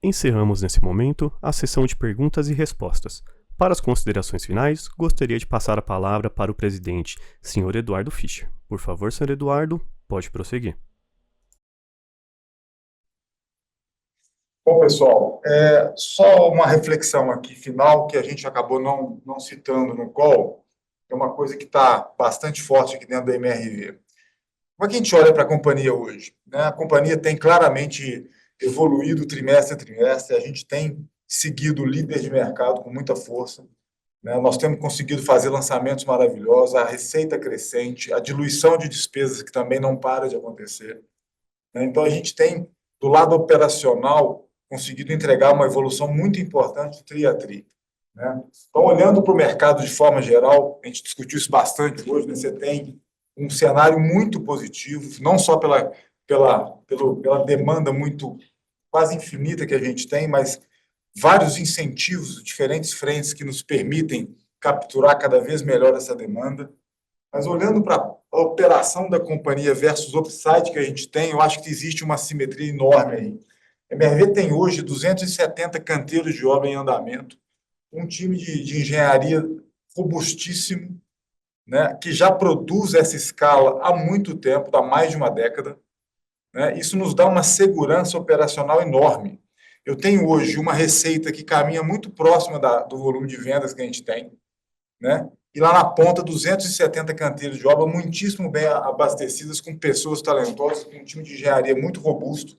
Encerramos nesse momento a sessão de perguntas e respostas. Para as considerações finais, gostaria de passar a palavra para o presidente, Sr. Eduardo Fischer. Por favor, Sr. Eduardo, pode prosseguir. Bom, pessoal, só uma reflexão aqui final que a gente acabou não citando no call, é uma coisa que está bastante forte aqui dentro da MRV. Como é que a gente olha para a companhia hoje, né? A companhia tem claramente evoluído trimestre a trimestre, a gente tem seguido o líder de mercado com muita força, né? Nós temos conseguido fazer lançamentos maravilhosos, a receita crescente, a diluição de despesas que também não para de acontecer, né? Então, a gente tem, do lado operacional, conseguido entregar uma evolução muito importante tri a tri, né? Então, olhando para o mercado de forma geral, a gente discutiu isso bastante hoje, né? Você tem um cenário muito positivo, não só pela demanda muito quase infinita que a gente tem, mas vários incentivos, diferentes frentes que nos permitem capturar cada vez melhor essa demanda. Mas olhando para a operação da companhia versus o upside que a gente tem, eu acho que existe uma simetria enorme aí. A MRV tem hoje 270 canteiros de obra em andamento, um time de engenharia robustíssimo, né, que já produz essa escala há muito tempo, há mais de uma década, né? Isso nos dá uma segurança operacional enorme. Eu tenho hoje uma receita que caminha muito próxima do volume de vendas que a gente tem, né? E lá na ponta, 270 canteiros de obra muitíssimo bem abastecidas, com pessoas talentosas, com um time de engenharia muito robusto,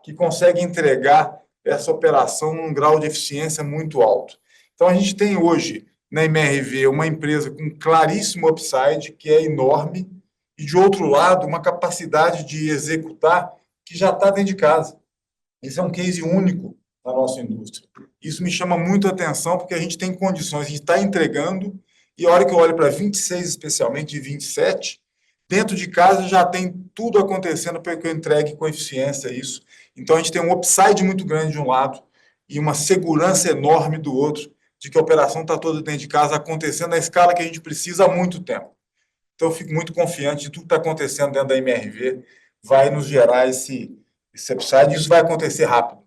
que consegue entregar essa operação num grau de eficiência muito alto. Então, a gente tem hoje, na MRV, uma empresa com claríssimo upside, que é enorme, e, de outro lado, uma capacidade de executar que já está dentro de casa. Esse é um case único na nossa indústria. Isso me chama muito a atenção, porque a gente tem condições, a gente está entregando, e a hora que eu olho para 26, especialmente, e 27, dentro de casa já tem tudo acontecendo para que eu entregue com eficiência isso. Então, a gente tem um upside muito grande de um lado e uma segurança enorme do outro, de que a operação está toda dentro de casa, acontecendo na escala que a gente precisa há muito tempo. Então, eu fico muito confiante de tudo que está acontecendo dentro da MRV, vai nos gerar esse upside, e isso vai acontecer rápido,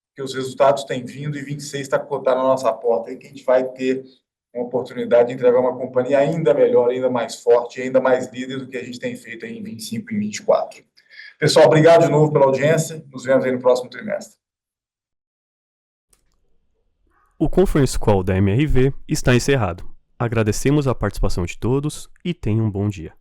porque os resultados têm vindo, e 26 está na nossa porta, e que a gente vai ter uma oportunidade de entregar uma companhia ainda melhor, ainda mais forte, ainda mais líder do que a gente tem feito aí em 25 e 24. Pessoal, obrigado de novo pela audiência, nos vemos aí no próximo trimestre. O Conference Call da MRV está encerrado. Agradecemos a participação de todos e tenham um bom dia.